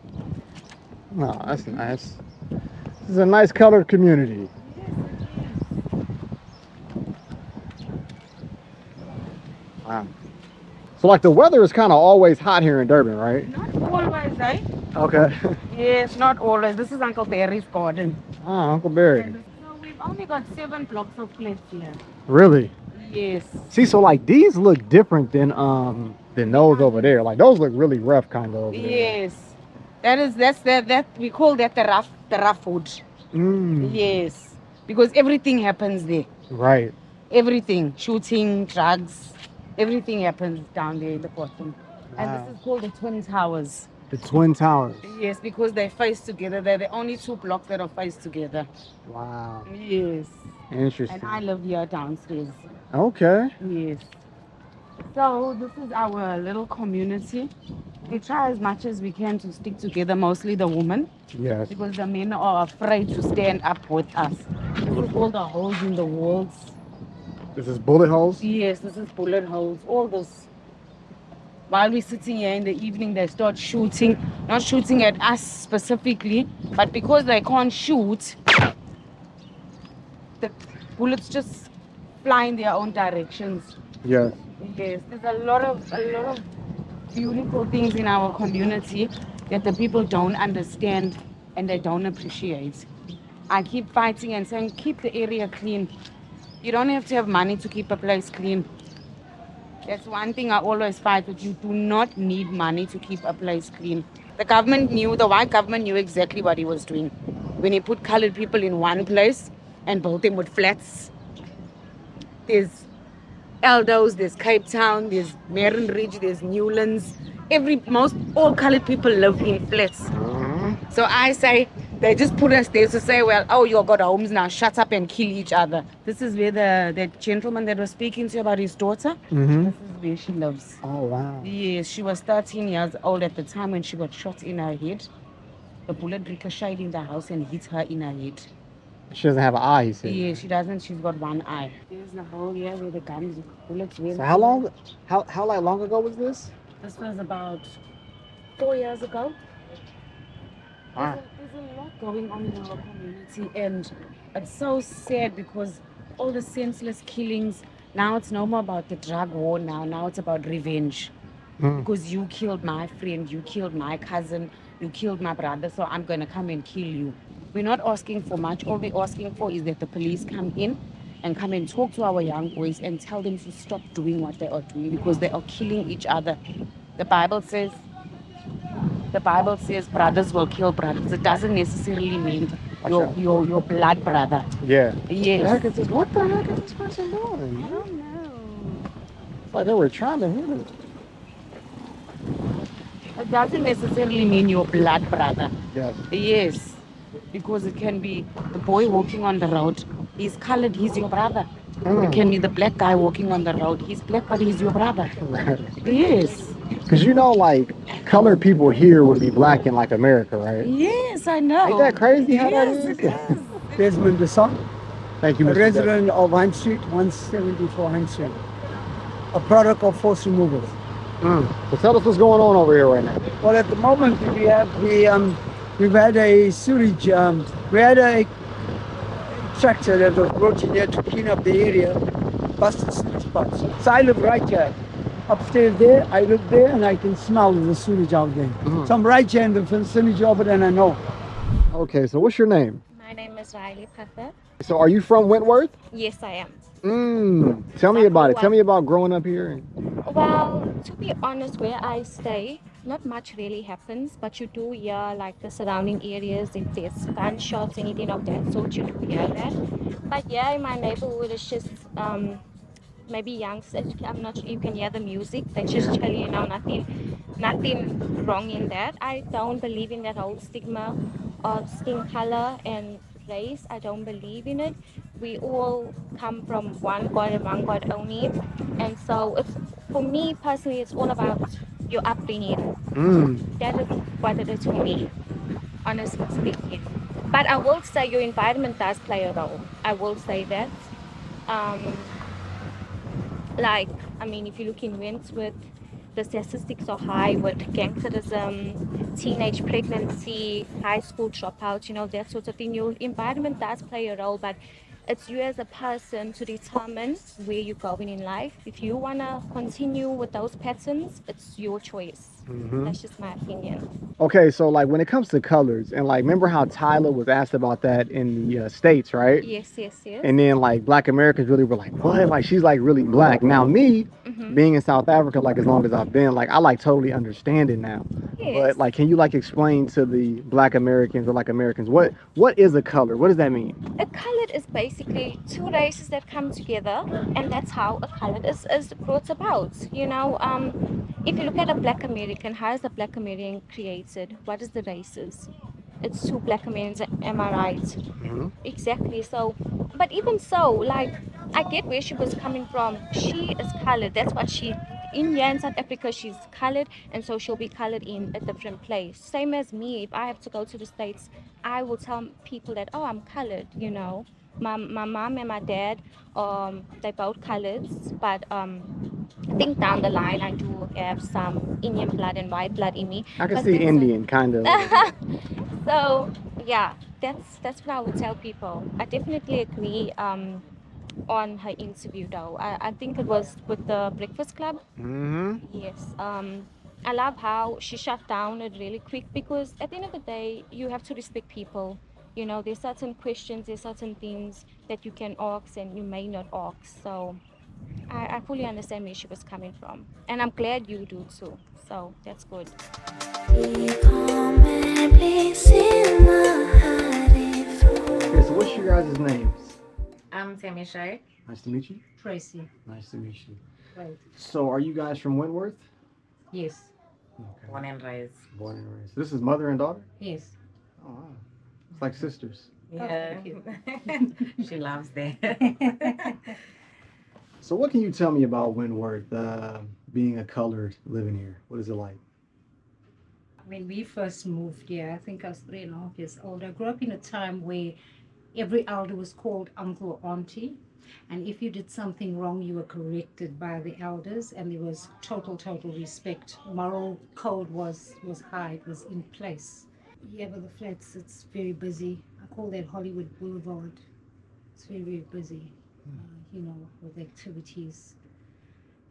Oh, that's nice. This is a nice colored community. Wow. So like the weather is kind of always hot here in Durban, right? Not always, eh? Okay. Yes, not always. This is Uncle Barry's garden. Ah, Uncle Barry. So we've only got 7 blocks of flats here. Really? Yes. See, so like these look different than those over there. Like those look really rough kind of over there. Yes. That we call that the rough wood. Mm. Yes. Because everything happens there. Right. Everything. Shooting, drugs, everything happens down there in the bottom. And Wow. this is called the Twin Towers. The Twin Towers. Yes, because they face together. They're the only 2 blocks that are faced together. Wow. Yes. Interesting. And I live here downstairs. Okay. Yes. So this is our little community. We try as much as we can to stick together, mostly the women. Yes. Because the men are afraid to stand up with us. This is all the holes in the walls. This is bullet holes? Yes, this is bullet holes. All this. While we're sitting here in the evening, they start shooting. Not shooting at us specifically, but because they can't shoot, the bullets just fly in their own directions. Yes. Yes, there's a lot of beautiful things in our community that the people don't understand and they don't appreciate. I keep fighting and saying, keep the area clean. You don't have to have money to keep a place clean. That's one thing I always fight with. You do not need money to keep a place clean. The white government knew exactly what he was doing when he put colored people in one place and built them with flats. There's Eldos, there's Cape Town, there's Marin Ridge, there's Newlands. All colored people live in flats. So I say They just put us there to say, well, oh, you got homes now, shut up and kill each other. This is where the gentleman that was speaking to you about his daughter, Mm-hmm. this is where she lives. Oh, wow. Yes, she was 13 years old at the time when she got shot in her head. The bullet ricocheted in the house and hit her in her head. She doesn't have an eye, he said. Yeah, she doesn't. She's got one eye. There's the hole here where the guns, bullets went. So how long ago was this? This was about 4 years ago. Wow. There's a lot going on in our community, and it's so sad because all the senseless killings, now it's no more about the drug war now it's about revenge. Because you killed my friend, you killed my cousin, you killed my brother, so I'm going to come and kill you. We're not asking for much. All we're asking for is that the police come in and come and talk to our young boys and tell them to stop doing what they are doing because they are killing each other. The Bible says brothers will kill brothers. It doesn't necessarily mean your blood brother. Yeah. Yes. What the heck is this person doing? I don't know. It's like they were trying to hit him. It doesn't necessarily mean your blood brother. Yes. Yes. Because it can be the boy walking on the road. He's colored, he's your brother. It can be the black guy walking on the road. He's black, but he's your brother. Yes. Because you know, like, colored people here would be black in, like, America, right? Yes, I know. Ain't that crazy how that Yes, is? it is. Desmond Desant, Thank you, a Mr. resident of Hunt Street, 174 Hunt Street, a product of forced removals. So tell us what's going on over here right now. Well, at the moment we have we've had a sewage, we had a tractor that was brought in here to clean up the area, busted sewage spots. So I live right here. Upstairs there, I live there and I can smell the sewage out there. So I'm right here in the vicinity of it and I know. Okay, so what's your name? My name is Riley Puffer. So are you from Wentworth? Yes, I am. Tell me about it. Tell me about growing up here. Well, to be honest, where I stay, not much really happens, but you do hear like the surrounding areas, if there's gunshots, anything of that sort, you do hear that. But yeah, in my neighborhood, it's just maybe youngsters. I'm not sure you can hear the music. They're just chilling, you know, nothing wrong in that. I don't believe in that whole stigma of skin color and race. I don't believe in it. We all come from one God and one God only. And so it's, for me personally, it's all about your upbringing. That is what it is for me, honestly speaking. But I will say your environment does play a role. I will say that. Like, I mean, if you look in Wentworth, the statistics are high with gangsterism, teenage pregnancy, high school dropouts, you know, that sort of thing. Your environment does play a role, but it's you as a person to determine where you're going in life. If you want to continue with those patterns, it's your choice. That's just my opinion. Okay, so like when it comes to colors, and like remember how Tyler was asked about that in the States, right? Yes, yes, yes. And then like Black Americans really were like, what? Like she's like really black. Now me, being in South Africa, like as long as I've been, like I like totally understand it now. Yes. But like, can you like explain to the Black Americans or like Americans, what is a color? What does that mean? A colored is basically two races that come together, and that's how a colored is brought about. You know, if you look at a Black American, how is a Black American created? What is the races? It's two Black Americans, am I right? Exactly. So, but even so, like, I get where she was coming from. She is colored. That's what she, in here in South Africa, she's colored, and so she'll be colored in a different place. Same as me, if I have to go to the States, I will tell people that, oh, I'm colored, you know. My mom and my dad, they both colored, but I think down the line I do have some Indian blood and white blood in me. I can But see that's Indian kind of. So yeah, that's what I would tell people. I definitely agree on her interview though. I think it was with the Breakfast Club. Yes. I love how she shut down it really quick, because at the end of the day, you have to respect people. You know, there's certain questions, there's certain things that you can ask and you may not ask. So I fully understand where she was coming from. And I'm glad you do too. So that's good. Okay, so what's your guys' names? I'm Tammy Shay. Nice to meet you. Tracy. Nice to meet you. Right. So are you guys from Wentworth? Yes. Okay. Born and raised. Born and raised. This is mother and daughter? Yes. Oh, wow. like sisters. Yeah. She loves that. So what can you tell me about Wentworth, being a colored living here? What is it like? When we first moved here, I think I was 3.5 years old. I grew up in a time where every elder was called uncle or auntie. And if you did something wrong, you were corrected by the elders, and there was total respect. Moral code was high, it was in place. Yeah, but the flats, it's very busy. I call that Hollywood Boulevard. It's very busy, with activities.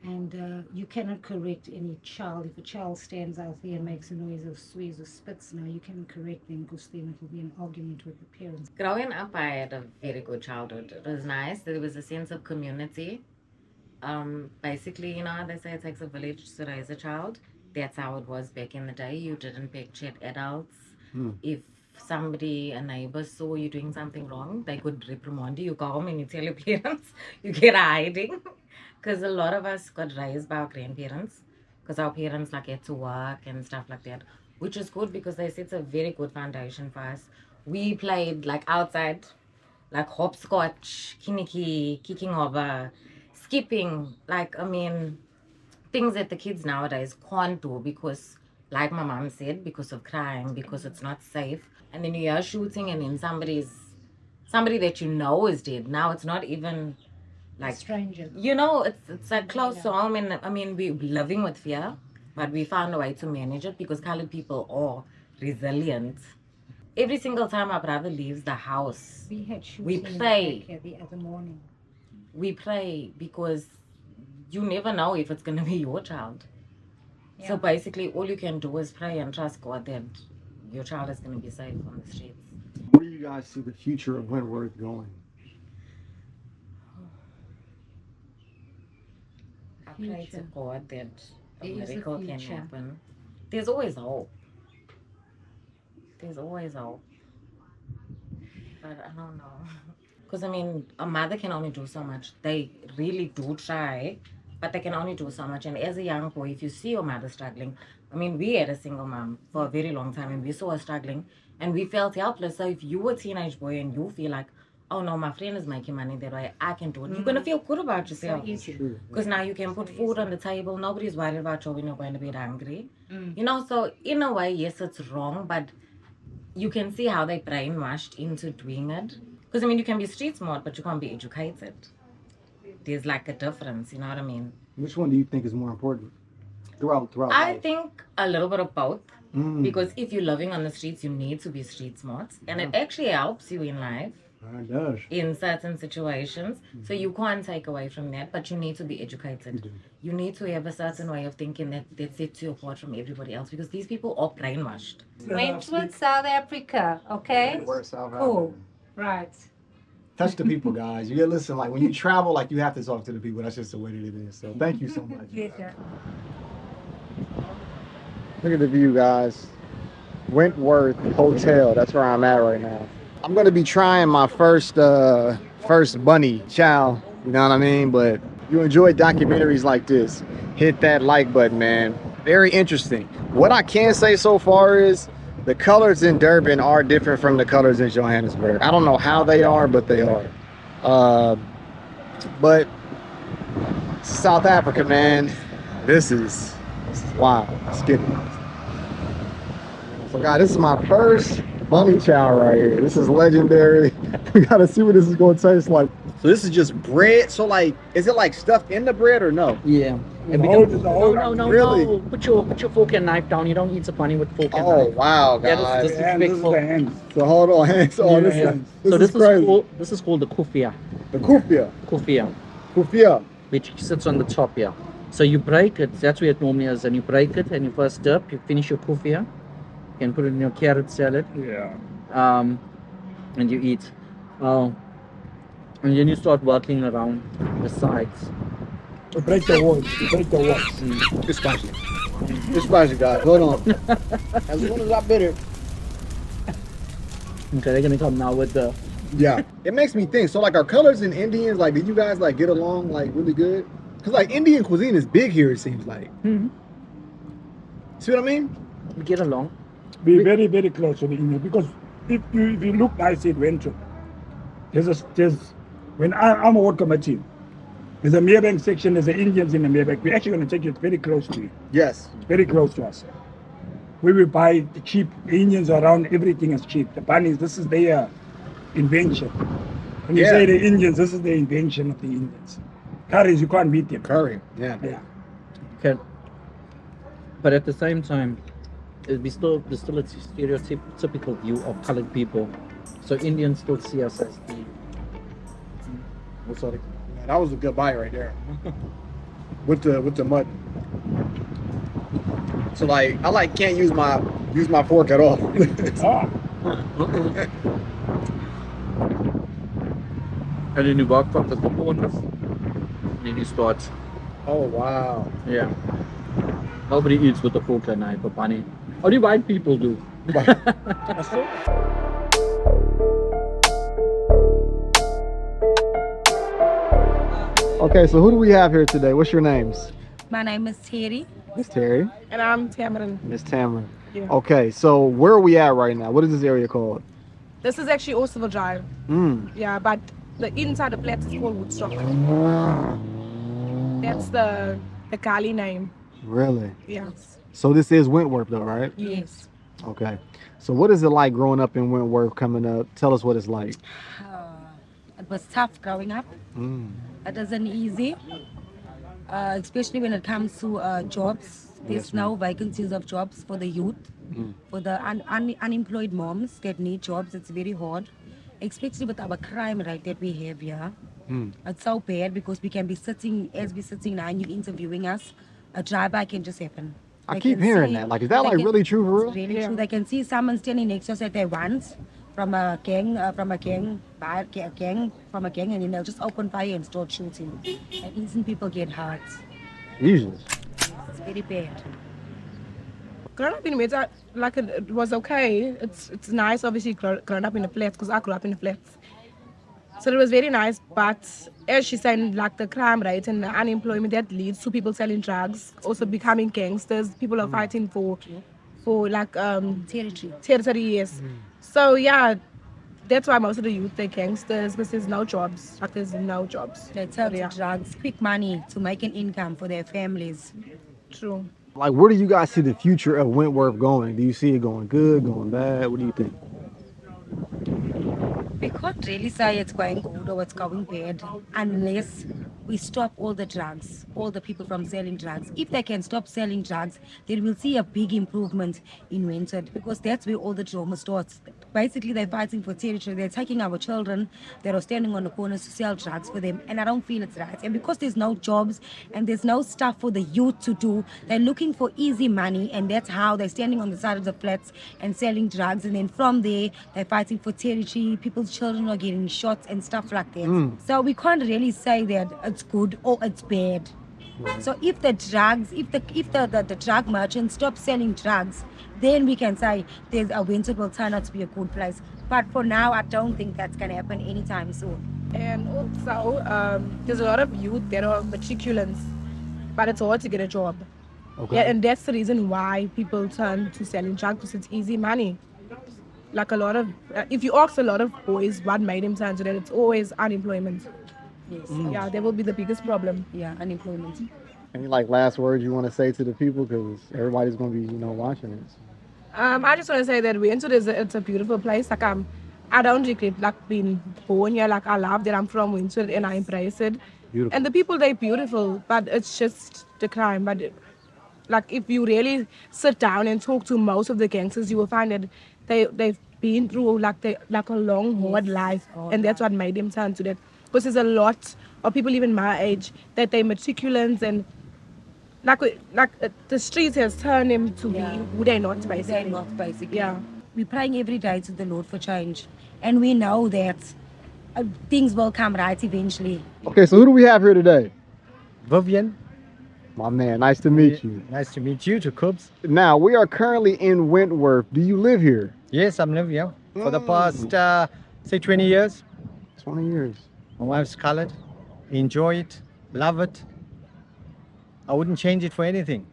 And you cannot correct any child. If a child stands out there and makes a noise or swears or spits, now you cannot correct them, because then it will be an argument with the parents. Growing up, I had a very good childhood. It was nice. There was a sense of community. Basically, they say it takes a village to raise a child. That's how it was back in the day. You didn't picture adults. If somebody, a neighbor, saw you doing something wrong, they could reprimand you. You go home and you tell your parents. You get hiding. Because a lot of us got raised by our grandparents, because our parents had to work and stuff like that, which is good because they set a very good foundation for us. We played outside, hopscotch, kiniki, kicking over, skipping, things that the kids nowadays can't do because, like my mom said, because of crime, because it's not safe. And then you hear shooting and then somebody that you know is dead. Now it's not even stranger. It's close to home, and we're living with fear, but we found a way to manage it because colored people are resilient. Every single time my brother leaves the house, We had we shooting pray. in the other morning. We pray because you never know if it's going to be your child. So basically, all you can do is pray and trust God that your child is going to be safe on the streets. Where do you guys see the future of Wentworth going? I pray to God that a There is a miracle can future. happen. There's always hope. There's always hope. But I don't know. Because, a mother can only do so much. They really do try, but they can only do so much. And as a young boy, if you see your mother struggling, we had a single mom for a very long time, and we saw her struggling, and we felt helpless. So if you were a teenage boy and you feel like, oh no, my friend is making money that way, I can do it, you're going to feel good about yourself. Because now you can put food on the table. Nobody's worried about you when you're going to bed hungry. So in a way, yes, it's wrong, but you can see how they brainwashed into doing it. Because, you can be street smart, but you can't be educated. There's a difference, you know what I mean? Which one do you think is more important throughout I life? think a little bit of both. Because if you're living on the streets, you need to be street smart. And it actually helps you in life. It does. In certain situations. So you can't take away from that, but you need to be educated. You need to have a certain way of thinking that sets you apart from everybody else, because these people are brainwashed. Wentworth, South Africa, okay? Wentworth, South Cool. Right. Touch the people, guys. You gotta listen. When you travel, you have to talk to the people. That's just the way that it is. So thank you so much. Look at the view, guys. Wentworth Hotel. That's where I'm at right now. I'm gonna be trying my first bunny chow. You know what I mean? But you enjoy documentaries like this, hit that like button, man. Very interesting. What I can say so far is the colors in Durban are different from the colors in Johannesburg. I don't know how they are, but they are. But South Africa, man, this is wow. Let's get it. So, guys, this is my first bunny chow right here. This is legendary. We gotta see what this is gonna taste like. So this is just bread. So is it stuffed in the bread or no? Yeah. No. Really? Put your fork and knife down. You don't eat the bunny with fork and knife. Oh wow, guys. Yeah, this is respectful. So hold on, hands. Oh, this is crazy. This is called the kufia. The kufia. Kufia. Which sits on the top here. So you break it. That's where it normally is. And you break it, and you first dip. You finish your kufia. You can put it in your carrot salad. Yeah. And you eat. And then you start working around the sides. Break the walls. It's spicy. It's spicy, guys. Hold on. As soon as I bit it. Okay, they're gonna come now with the. Yeah. It makes me think. So our colors in Indians, did you guys get along really good? Because Indian cuisine is big here, it seems like. Mm-hmm. See what I mean? We get along. Be very, very close to the Indian, because if you look nice at Wentworth, when I'm a ward committee, there's a Merebank section, there's the Indians in the Merebank. We're actually going to take it very close to you. Yes. It's very close to us. We will buy the cheap. The Indians are around, everything is cheap. The bunnies, this is their invention. When you say the Indians, this is the invention of the Indians. Curries, you can't beat them. Curry, yeah. Okay. But at the same time, there's still a stereotypical view of colored people. So Indians still see us as the... Oh, sorry. Yeah, that was a good bite right there. with the mutton. So like I can't use my fork at all. And then you walk from the corners, and then you start. Oh wow. Yeah. Nobody eats with a fork and knife or bunny. Only white people do. Okay, so who do we have here today? What's your names? My name is Terry. Miss Terry. And I'm Tamarin. Miss Tamara. Yeah. Okay, so where are we at right now? What is this area called? This is actually Osterville Drive. Yeah, but the inside the flats is called Woodstock. That's the Kali name. Really? Yeah. So this is Wentworth though, right? Yes. Okay. So what is it like growing up in Wentworth coming up? Tell us what it's like. It was tough growing up. It isn't easy, especially when it comes to jobs. There's no vacancies of jobs for the youth, for the unemployed moms that need jobs. It's very hard, especially with our crime rate that we have here. It's so bad because we can be sitting, as we're sitting now and you're interviewing us, a drive-by can just happen. I keep hearing that. Like, is that like really true for real? It's really true. They can see someone standing next to us that they want from a gang, and then they'll just open fire and start shooting. And innocent people get hurt. Jesus. It's very bad. Growing up in Meta, like it was okay. It's nice, obviously, growing up in the flats because I grew up in the flats. So it was very nice, but as she's saying, like the crime rate and the unemployment that leads to people selling drugs, also becoming gangsters. People are fighting for like territory, yes. So yeah, that's why most of the youth are gangsters because there's no jobs. Like there's no jobs. They turn to drugs, quick money to make an income for their families. True. Like, where do you guys see the future of Wentworth going? Do you see it going good, going bad? What do you think? We can't really say it's going good or it's going bad unless we stop all the drugs, all the people from selling drugs. If they can stop selling drugs, then we'll see a big improvement in Wentworth because that's where all the drama starts. Basically, they're fighting for territory. They're taking our children that are standing on the corners to sell drugs for them, and I don't feel it's right. And because there's no jobs and there's no stuff for the youth to do, they're looking for easy money, and that's how they're standing on the side of the flats and selling drugs. And then from there, they're fighting for territory. People's children are getting shot and stuff like that. So we can't really say that it's good or it's bad. So if the drugs, if the drug merchants stop selling drugs, then we can say there's a Wentworth will turn out to be a good place. But for now, I don't think that's going to happen anytime soon. And also, there's a lot of youth that are matriculants, but it's hard to get a job. Okay. Yeah, and that's the reason why people turn to selling drugs because it's easy money. Like a lot of, if you ask a lot of boys what made them turn to that, it's always unemployment. Yes. Yeah, that will be the biggest problem. Yeah, unemployment. Any like last words you want to say to the people because everybody's going to be watching it. I just want to say that Wentworth it's a beautiful place. Like I don't regret like being born here. Like I love that I'm from Wentworth and I embrace it. Beautiful. And the people they're beautiful, but it's just the crime. But like if you really sit down and talk to most of the gangsters, you will find that they've been through like a long hard life, and that's what made them turn to that. Because there's a lot of people even my age that they're matriculants and the streets has turned them to be who they're not basically. They're not basically. Yeah. We're praying every day to the Lord for change. And we know that things will come right eventually. Okay, so who do we have here today? Vivian. My man, nice to meet you. Nice to meet you, to Coops. Now, we are currently in Wentworth. Do you live here? Yes, I'm living here for the past, say 20 years. 20 years. My wife's colored. Enjoy it. Love it. I wouldn't change it for anything.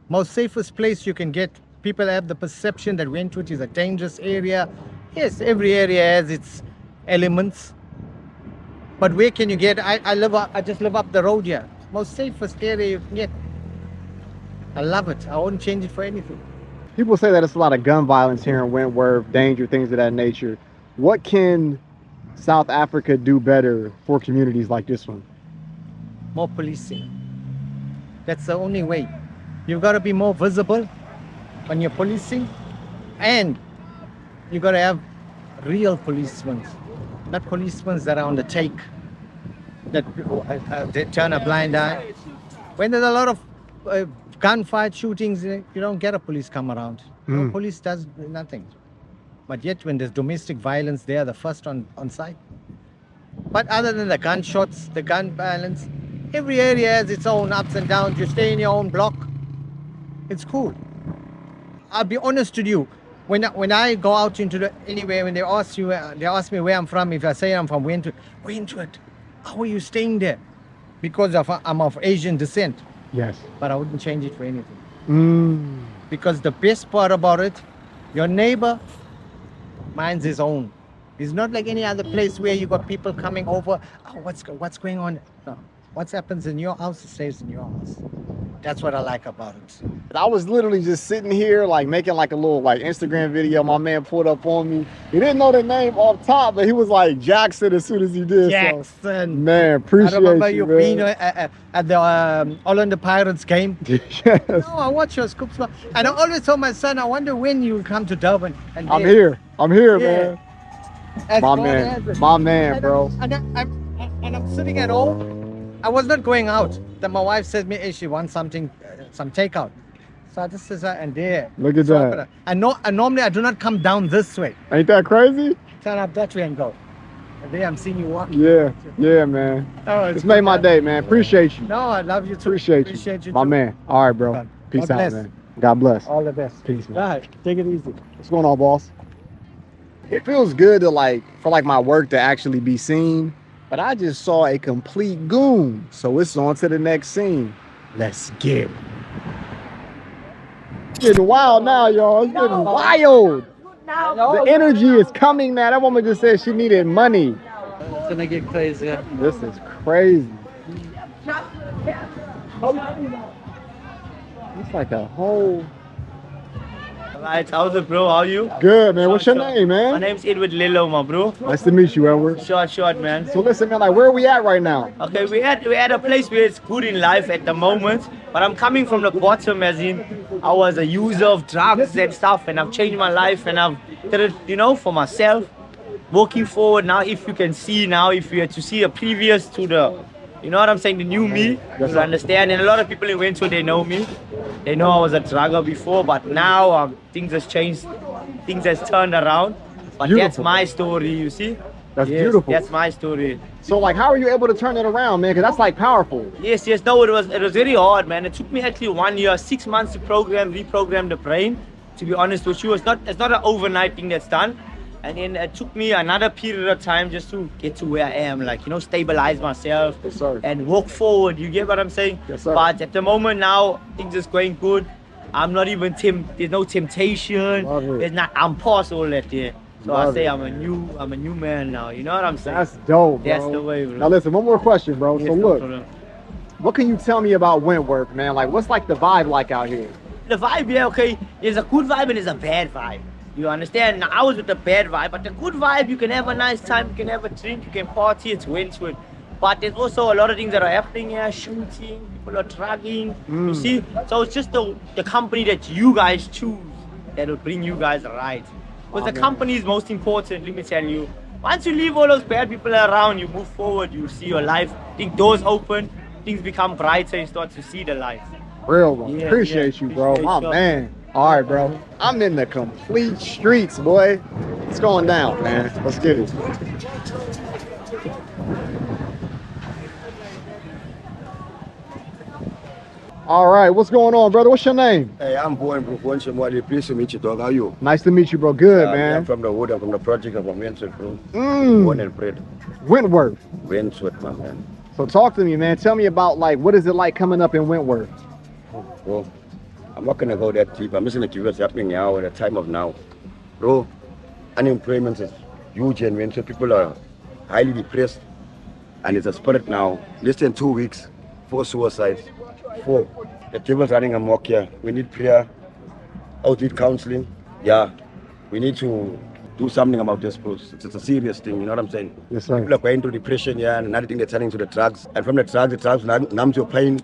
Most safest place you can get. People have the perception that Wentworth is a dangerous area. Yes, every area has its elements. But where can you get? I just live up the road here. Most safest area you can get. I love it. I wouldn't change it for anything. People say that it's a lot of gun violence here in Wentworth, danger, things of that nature. What can South Africa do better for communities like this one? More policing. That's the only way. You've got to be more visible when you're policing, and you got to have real policemen, not policemen that are on the take, that they turn a blind eye. When there's a lot of gunfight shootings, you don't get a police come around. No police does nothing. But yet when there's domestic violence, they are the first on site. But other than the gunshots, the gun violence, every area has its own ups and downs. You stay in your own block, it's cool. I'll be honest with you. When I go out into anywhere, when they ask me where I'm from, if I say I'm from Wentworth, how are you staying there? Because I'm of Asian descent. Yes. But I wouldn't change it for anything. Because the best part about it, your neighbor minds his own. It's not like any other place where you got people coming over. Oh, what's going on? No. What happens in your house, it stays in your house. That's what I like about it. I was literally just sitting here, like making like a little like Instagram video. My man pulled up on me. He didn't know the name off top, but he was like Jackson as soon as he did. Jackson. So, man, appreciate you. I remember you man. being at the Orlando Pirates game. Yes. No, I watch your COOPSCORNER. And I always told my son, I wonder when you come to Durban. And I'm here, yeah. man. As My man, bro. And I'm sitting at home. I was not going out. Then my wife said me, hey, she wants something, some takeout. So I just said, and there. Look at that. And normally I do not come down this way. Ain't that crazy? Turn up that way and go. And there I'm seeing you walking. Yeah, man. Oh, it's made my day, man. Appreciate you. No, I love you too. Appreciate you my too. man. All right, bro. Peace God out, bless. man. God bless. All the best. Peace, man. All right, take it easy. What's going on, boss? It feels good to for my work to actually be seen, but I just saw a complete goon. So it's on to the next scene. Let's get it. It's getting wild now, y'all. It's getting wild. The energy is coming now. That woman just said she needed money. It's gonna get crazy. This is crazy. It's like a whole... Right, how's it, bro? How are you? Good, man. What's your name, man? My name's Edward Lilo, my bro. Nice to meet you, Edward. Short, man. So listen, man, where are we at right now? Okay, we at a place where it's good in life at the moment, but I'm coming from the bottom, as in I was a user of drugs and stuff, and I've changed my life, and I've did it, for myself. Walking forward now, if you can see now, if you had to see a previous to the, you know what I'm saying, the new me, you'll understand. And a lot of people in Wentworth, they know me. They know I was a drugger before, but now things has changed. Things has turned around. But that's my story, you see. That's beautiful. That's my story. So how are you able to turn it around, man? Because that's powerful. Yes. No, it was very hard, man. It took me actually 1 year, 6 months to reprogram the brain. To be honest with you, it's not an overnight thing that's done. And then it took me another period of time just to get to where I am, stabilize myself and walk forward. You get what I'm saying? Yes, sir. But at the moment now, things is going good. I'm not even there's no temptation. I'm past all that there. So I say I'm a new man now. You know what I'm saying? That's dope, bro. That's the way, bro. Now listen, one more question, bro. Yes, so look, what can you tell me about Wentworth, man? What's the vibe like out here? The vibe, yeah, okay. There's a good vibe and there's a bad vibe. You understand? Now I was with the bad vibe, but the good vibe, you can have a nice time, you can have a drink, you can party, it's Wentworth. But there's also a lot of things that are happening here, shooting, people are drugging, you see? So it's just the company that you guys choose that will bring you guys right. Because the company is most important, let me tell you. Once you leave all those bad people around, you move forward, you see your life, think doors open, things become brighter, you start to see the light. Real, bro. Appreciate you, bro. My man. All right, bro. I'm in the complete streets, boy. It's going down, man. Let's get it. All right, what's going on, brother? What's your name? Hey, I'm born Somebody. Pleased to meet you, dog. How are you? Nice to meet you, bro. Good, man. I'm from the wood. I'm from the project. I'm from Wentworth, bro. Born and bred. Wentworth. Wentworth, my man. So talk to me, man. Tell me about what is it like coming up in Wentworth? Bro, I'm not gonna go that deep. I'm just gonna give you what's happening now at the time of now. Bro, unemployment is huge and when so people are highly depressed and it's a spirit now. Less than 2 weeks, 4 suicides, 4. The devil's running amok here. We need prayer, outreach counseling. Yeah, we need to do something about this, bro. It's a serious thing, you know what I'm saying? Yes, sir. People are going through depression, yeah, and another thing they're turning to the drugs. And from the drugs numbs your pain.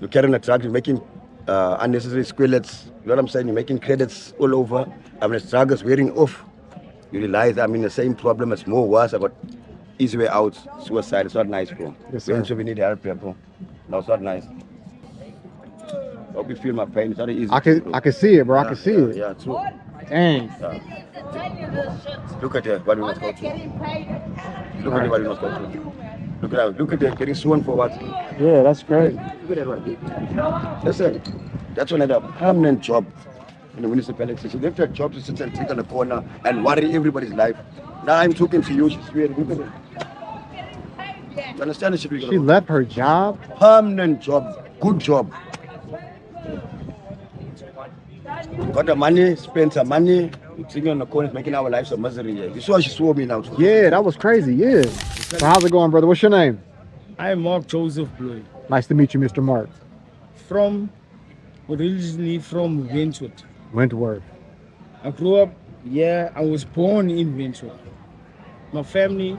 You're carrying the drugs, you're making unnecessary squelettes, you know what I'm saying? You're making credits all over. And when the drug is wearing off, you realize I'm in the same problem, it's more worse. I got easy way out, suicide. It's not nice, bro. Yes, sir. We need help here, bro. No, it's not nice. Hope you feel my pain. It's not easy. I can see it, bro. I can see it. Yeah, true. Dang. Look at that, what we must go through. Look at what we must go through. Look at that, getting sworn for what? Yeah, that's great. Look at that right there. Listen, that's when I had a permanent job in the municipality. So they have to have jobs to sit and take on the corner and worry everybody's life. Now I'm talking to you, she's swearing. Look at it. You understand the shit we got? She left her job? Permanent job, good job. Got the money, spent some money, sitting on the corner, making our lives a misery. You saw she swore me now. Yeah, that was crazy, yeah. So how's it going, brother? What's your name? I'm Mark Joseph Bloy. Nice to meet you, Mr. Mark. Originally from Wentworth. Wentworth. I grew up, yeah, I was born in Wentworth. My family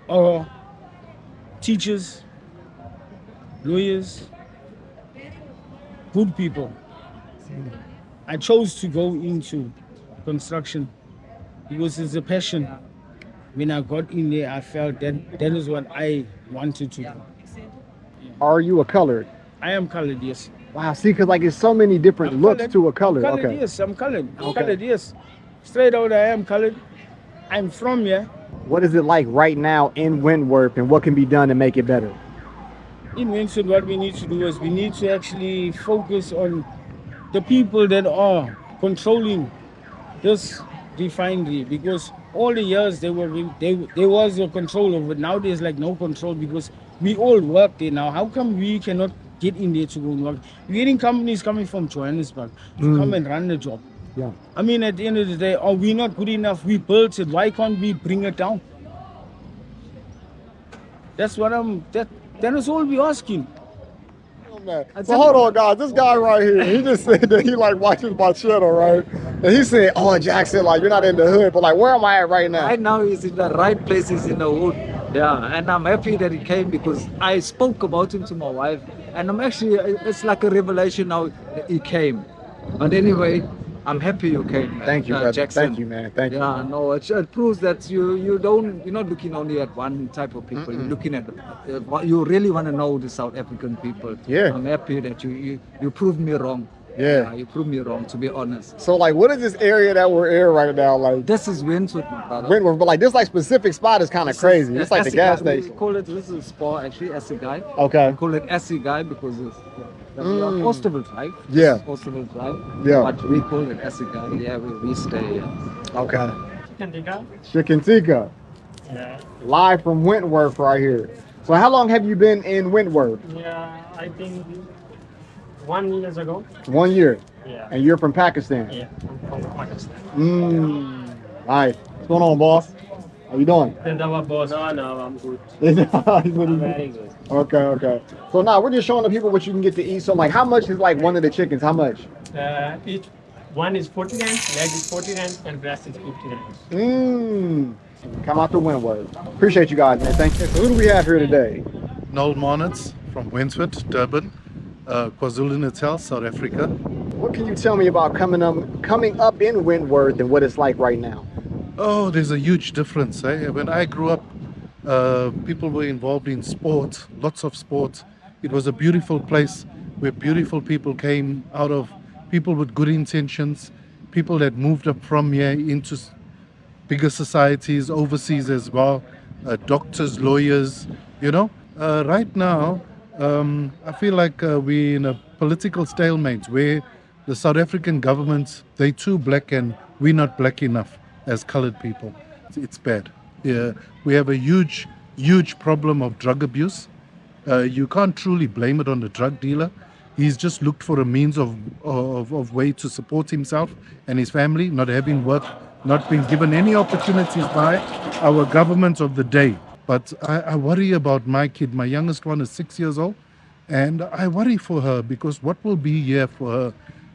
are teachers, lawyers, good people. I chose to go into construction because it's a passion. When I got in there, I felt that is what I wanted to do. Are you a colored? I am colored, yes. Wow, see, because like it's so many different looks colored. to a color. I'm colored, Okay. yes, I'm colored. I'm Okay. colored, yes. Straight out, I am colored. I'm from here. What is it like right now in Wentworth and what can be done to make it better? In Wentworth, what we need to do is we need to actually focus on the people that are controlling this refinery, because all the years there was a control over it. Now there's like no control because we all work there now. How come we cannot get in there to go and work? We're getting companies coming from Johannesburg to come and run the job. Yeah. I mean, at the end of the day, are we not good enough? We built it. Why can't we bring it down? That's what that is all we're asking. So hold on, guys. This guy right here, he just said that he like watches my channel, right? And he said, "Oh, Jackson, like you're not in the hood, but like where am I at right now?" Right now, he's in the right place. He's in the hood. Yeah, and I'm happy that he came because I spoke about him to my wife, and I'm actually it's like a revelation now that he came. But anyway, I'm happy you came. Thank you, brother. Jackson. Thank you, man. Thank you. Yeah, no, it proves that you're not looking only at one type of people. You're looking at you really want to know the South African people. Yeah. I'm happy that you proved me wrong. Yeah. You proved me wrong, to be honest. So like, what is this area that we're in right now? Like this is Wentworth, my brother. Wentworth, but like this like specific spot is kind of crazy. It's like the gas station. We call it, this is a spa actually, Guy. Okay. We call it Guy because it's Ostable Drive. Yeah. Ostable Drive. Yeah. But we call it Guy. Yeah, we stay here. Okay. Chicken tikka. Chicken tikka. Yeah. Live from Wentworth right here. So how long have you been in Wentworth? Yeah, I think 1 year ago. 1 year. Yeah. And you're from Pakistan. Yeah, I'm from Pakistan. Nice. What's going on, boss? How you doing? Boss. No, I'm good. I'm very good. Okay. So now we're just showing the people what you can get to eat. So like, how much is like one of the chickens? How much? Each one is 40 rand, leg is 40 rand, and breast is 50 rand. Come out to Wentworth. Appreciate you guys, man. Thank you. So who do we have here today? Noel Marnitz from Wentworth, Durban, KwaZulu-Natal, South Africa. What can you tell me about coming up in Wentworth and what it's like right now? Oh, there's a huge difference. When I grew up, people were involved in sports, lots of sports. It was a beautiful place where beautiful people came out of, people with good intentions, people that moved up from here into bigger societies, overseas as well, doctors, lawyers, Right now, I feel like we're in a political stalemate where the South African government, they too black and we're not black enough as colored people. It's bad. Yeah, we have a huge problem of drug abuse. You can't truly blame it on the drug dealer He's just looked for a means of way to support himself and his family, not having work, not being given any opportunities by our government of the day. But I worry about my kid. My youngest one is 6 years old, and I worry for her because what will be here for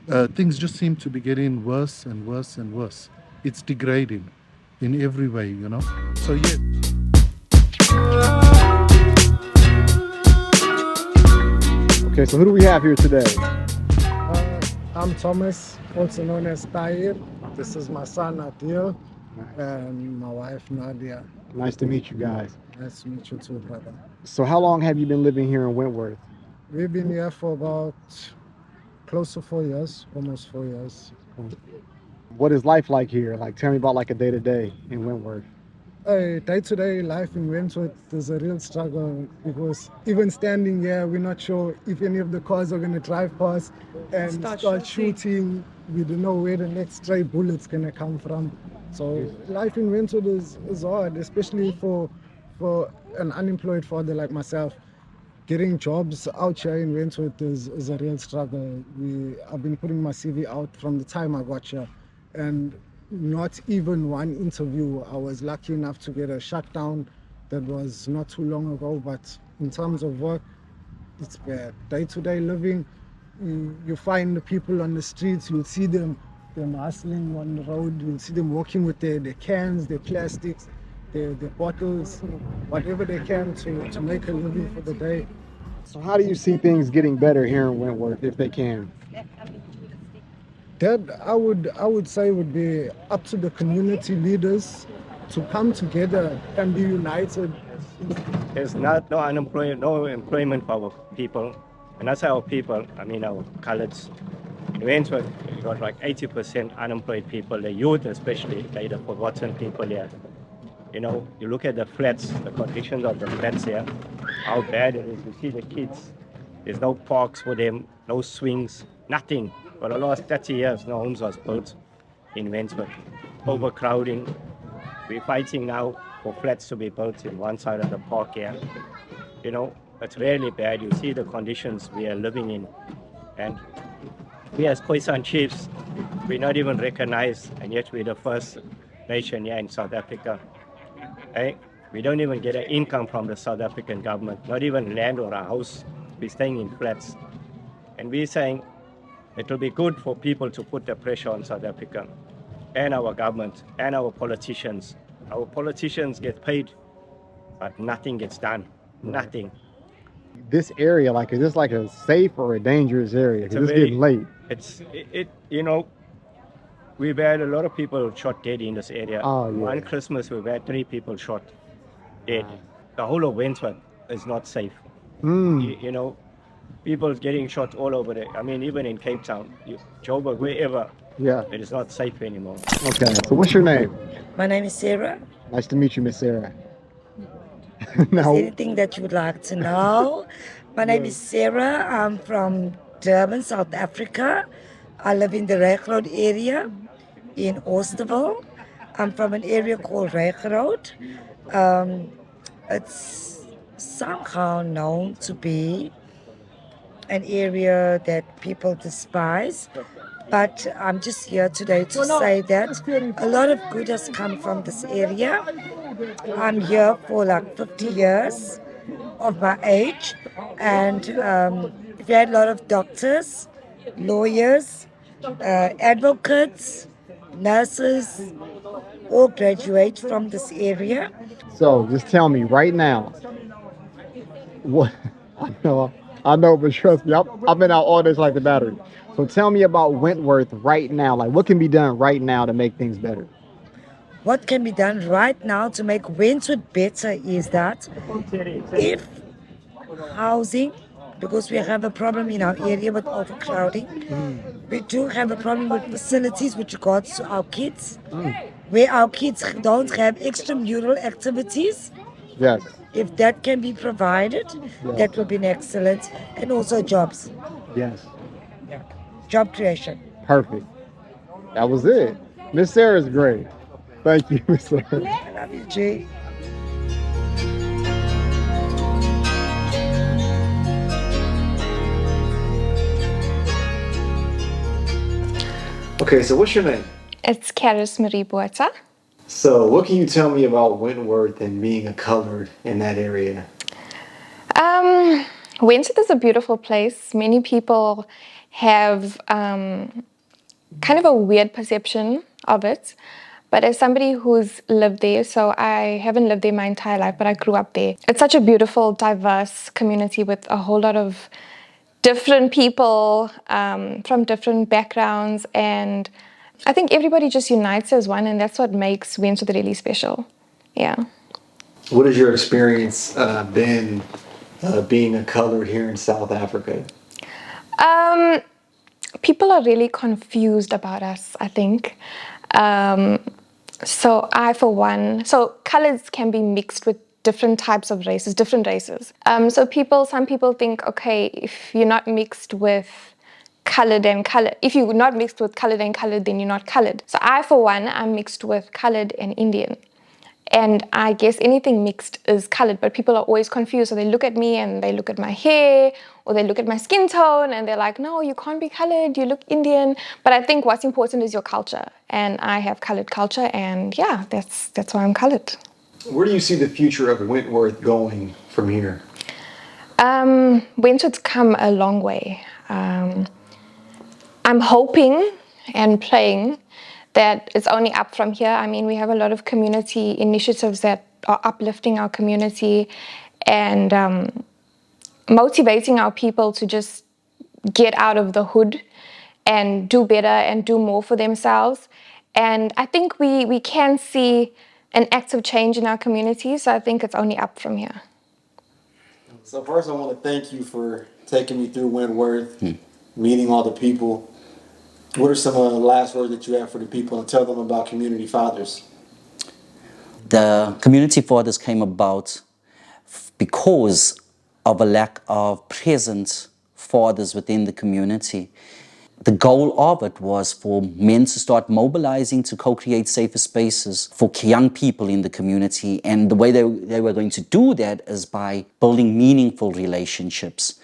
her? Things just seem to be getting worse and worse and worse. It's degrading in every way, you know. So yeah. Okay, so who do we have here today? I'm Thomas, also known as Tahir. This is my son Adil and my wife Nadia. Nice to meet you guys. Nice to meet you too, brother. So how long have you been living here in Wentworth? We've been here for about close to 4 years, almost 4 years. What is life like here? Like, tell me about like a day-to-day in Wentworth. Day-to-day life in Wentworth is a real struggle because even standing here, we're not sure if any of the cars are going to drive past and start shooting. We don't know where the next stray bullet's going to come from. So life in Wentworth is hard, especially for an unemployed father like myself. Getting jobs out here in Wentworth is a real struggle. I've been putting my CV out from the time I got here, and not even one interview. I was lucky enough to get a shutdown that was not too long ago, but in terms of work, it's bad. Day-to-day living, you find the people on the streets, you'll see them hustling on the road, you'll see them walking with their cans, their plastics, their bottles, whatever they can to make a living for the day. So how do you see things getting better here in Wentworth, if they can? That I would say would be up to the community leaders to come together and be united. There's no employment for our people, and that's our people. I mean our colours. In Wentworth, we got like 80% unemployed people. The youth, especially, they're the forgotten people here. You know, you look at the flats, the conditions of the flats here, how bad it is. You see the kids. There's no parks for them, no swings, nothing. For the last 30 years, no homes was built in Wentworth. Overcrowding. We're fighting now for flats to be built in one side of the park here. You know, it's really bad. You see the conditions we are living in. And we as Khoisan chiefs, we're not even recognized, and yet we're the first nation here in South Africa. Hey, we don't even get an income from the South African government, not even land or a house. We're staying in flats. And we're saying, it will be good for people to put the pressure on South Africa and our government and our politicians. Our politicians get paid, but nothing gets done. Nothing. This area, like, is this like a safe or a dangerous area? Because it's getting late. You know, we've had a lot of people shot dead in this area. Oh, yeah. One Christmas, we've had 3 people shot dead. The whole of Wentworth is not safe. You know, people getting shot all over there. I mean, even in Cape Town, Joburg, wherever. Yeah. It is not safe anymore. Okay, so what's your name? My name is Sarah. Nice to meet you, Miss Sarah. Is there anything that you would like to know? My name is Sarah. I'm from Durban, South Africa. I live in the Regroad area in Oosterville. I'm from an area called Regroad. It's somehow known to be an area that people despise. But I'm just here today to say that a lot of good has come from this area. I'm here for like 50 years of my age, and we had a lot of doctors, lawyers, advocates, nurses, all graduate from this area. So just tell me right now, what I know, but trust me, I've been out all this like the battery. So tell me about Wentworth right now. Like, what can be done right now to make things better? What can be done right now to make Wentworth better is that if housing, because we have a problem in our area with overcrowding, we do have a problem with facilities with regards to our kids, where our kids don't have extramural activities. Yes. If that can be provided, that would be excellent. And also jobs. Yes. Job creation. Perfect. That was it. Miss Sarah's great. Thank you, Miss Sarah. I love you, Jay. Okay, so what's your name? It's Karis Marie Botha. So what can you tell me about Wentworth and being a colored in that area? Wentworth is a beautiful place. Many people have kind of a weird perception of it. But as somebody who's lived there, so I haven't lived there my entire life, but I grew up there. It's such a beautiful, diverse community with a whole lot of different people from different backgrounds. And I think everybody just unites as one, and that's what makes Wentworth really special. Yeah. What has your experience been being a colored here in South Africa? People are really confused about us, I think. So I, for one, so colors can be mixed with different types of races, different races. So some people think, okay, if you're not mixed with colored and colored, if you're not mixed with colored and colored, then you're not colored. So I, for one, I'm mixed with colored and Indian. And I guess anything mixed is colored, but people are always confused. So they look at me and they look at my hair, or they look at my skin tone and they're like, no, you can't be colored, you look Indian. But I think what's important is your culture. And I have colored culture, and yeah, that's why I'm colored. Where do you see the future of Wentworth going from here? Wentworth's come a long way. I'm hoping and praying that it's only up from here. I mean, we have a lot of community initiatives that are uplifting our community and motivating our people to just get out of the hood and do better and do more for themselves. And I think we can see an active change in our community, so I think it's only up from here. So first I want to thank you for taking me through Wentworth, meeting all the people. What are some last words that you have for the people, and tell them about Community Fathers? The Community Fathers came about because of a lack of present fathers within the community. The goal of it was for men to start mobilizing to co-create safer spaces for young people in the community. And the way they were going to do that is by building meaningful relationships.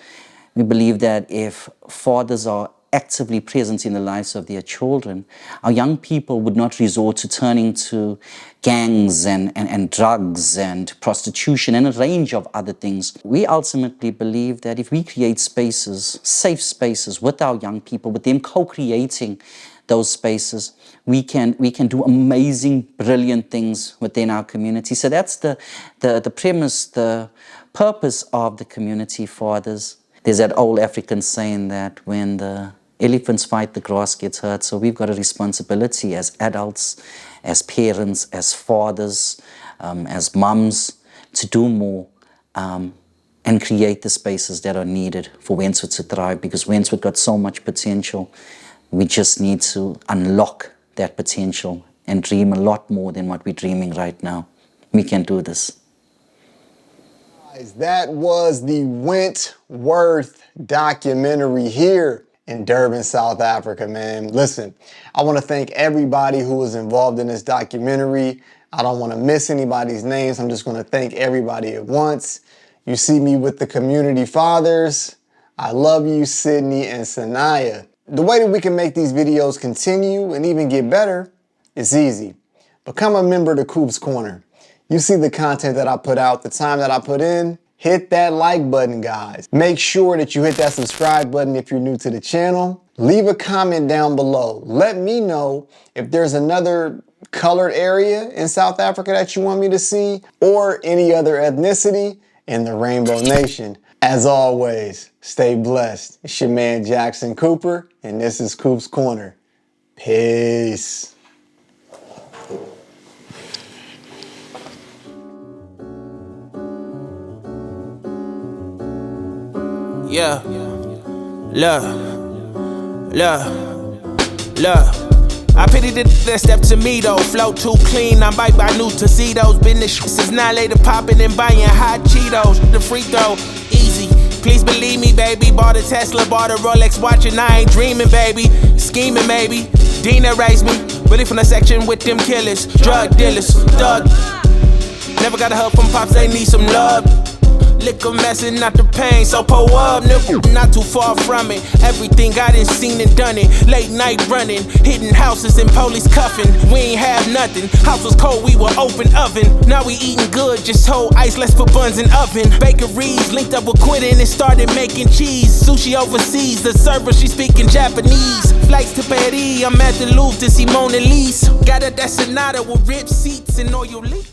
We believe that if fathers are actively present in the lives of their children, our young people would not resort to turning to gangs and drugs and prostitution and a range of other things. We ultimately believe that if we create spaces, safe spaces with our young people, with them co-creating those spaces, we can do amazing, brilliant things within our community. So that's the premise, the purpose of the Community Fathers. There's that old African saying that when the elephants fight, the grass gets hurt. So we've got a responsibility as adults, as parents, as fathers, as mums, to do more and create the spaces that are needed for Wentworth to thrive, because Wentworth got so much potential. We just need to unlock that potential and dream a lot more than what we're dreaming right now. We can do this. That was the Wentworth documentary here in Durban, South Africa, man. Listen, I want to thank everybody who was involved in this documentary. I don't want to miss anybody's names. I'm just going to thank everybody at once. You see me with the Community Fathers. I love you, Sydney and Sanaya. The way that we can make these videos continue and even get better is easy. Become a member to Coops Corner. You see the content that I put out, the time that I put in, hit that like button, guys. Make sure that you hit that subscribe button if you're new to the channel. Leave a comment down below. Let me know if there's another colored area in South Africa that you want me to see, or any other ethnicity in the Rainbow Nation. As always, stay blessed. It's your man Jackson Cooper, and this is Coops Corner. Peace. Yeah, look. I pity the that step to me though. Flow too clean, I'm bite by new tuxedos. Been the shit since 9 later, popping and buying hot Cheetos. The free throw, easy. Please believe me, baby. Bought a Tesla, bought a Rolex watch, and I ain't dreaming, baby. Scheming, maybe. Dina raised me. Really from the section with them killers, drug dealers, thug. Never got a help from pops, they need some love. Liquor messing out the pain, so pull up, nigga. Not too far from it. Everything I done seen and done it. Late night running, hitting houses and police cuffing. We ain't have nothing. House was cold, we were open oven. Now we eating good, just hold ice, let's put buns in oven. Bakeries linked up with Quentin and started making cheese. Sushi overseas, the server she speaking Japanese. Flights to Paris, I'm at the Louvre to see Mona Lisa. Got a Sonata with ripped seats and oil leaks.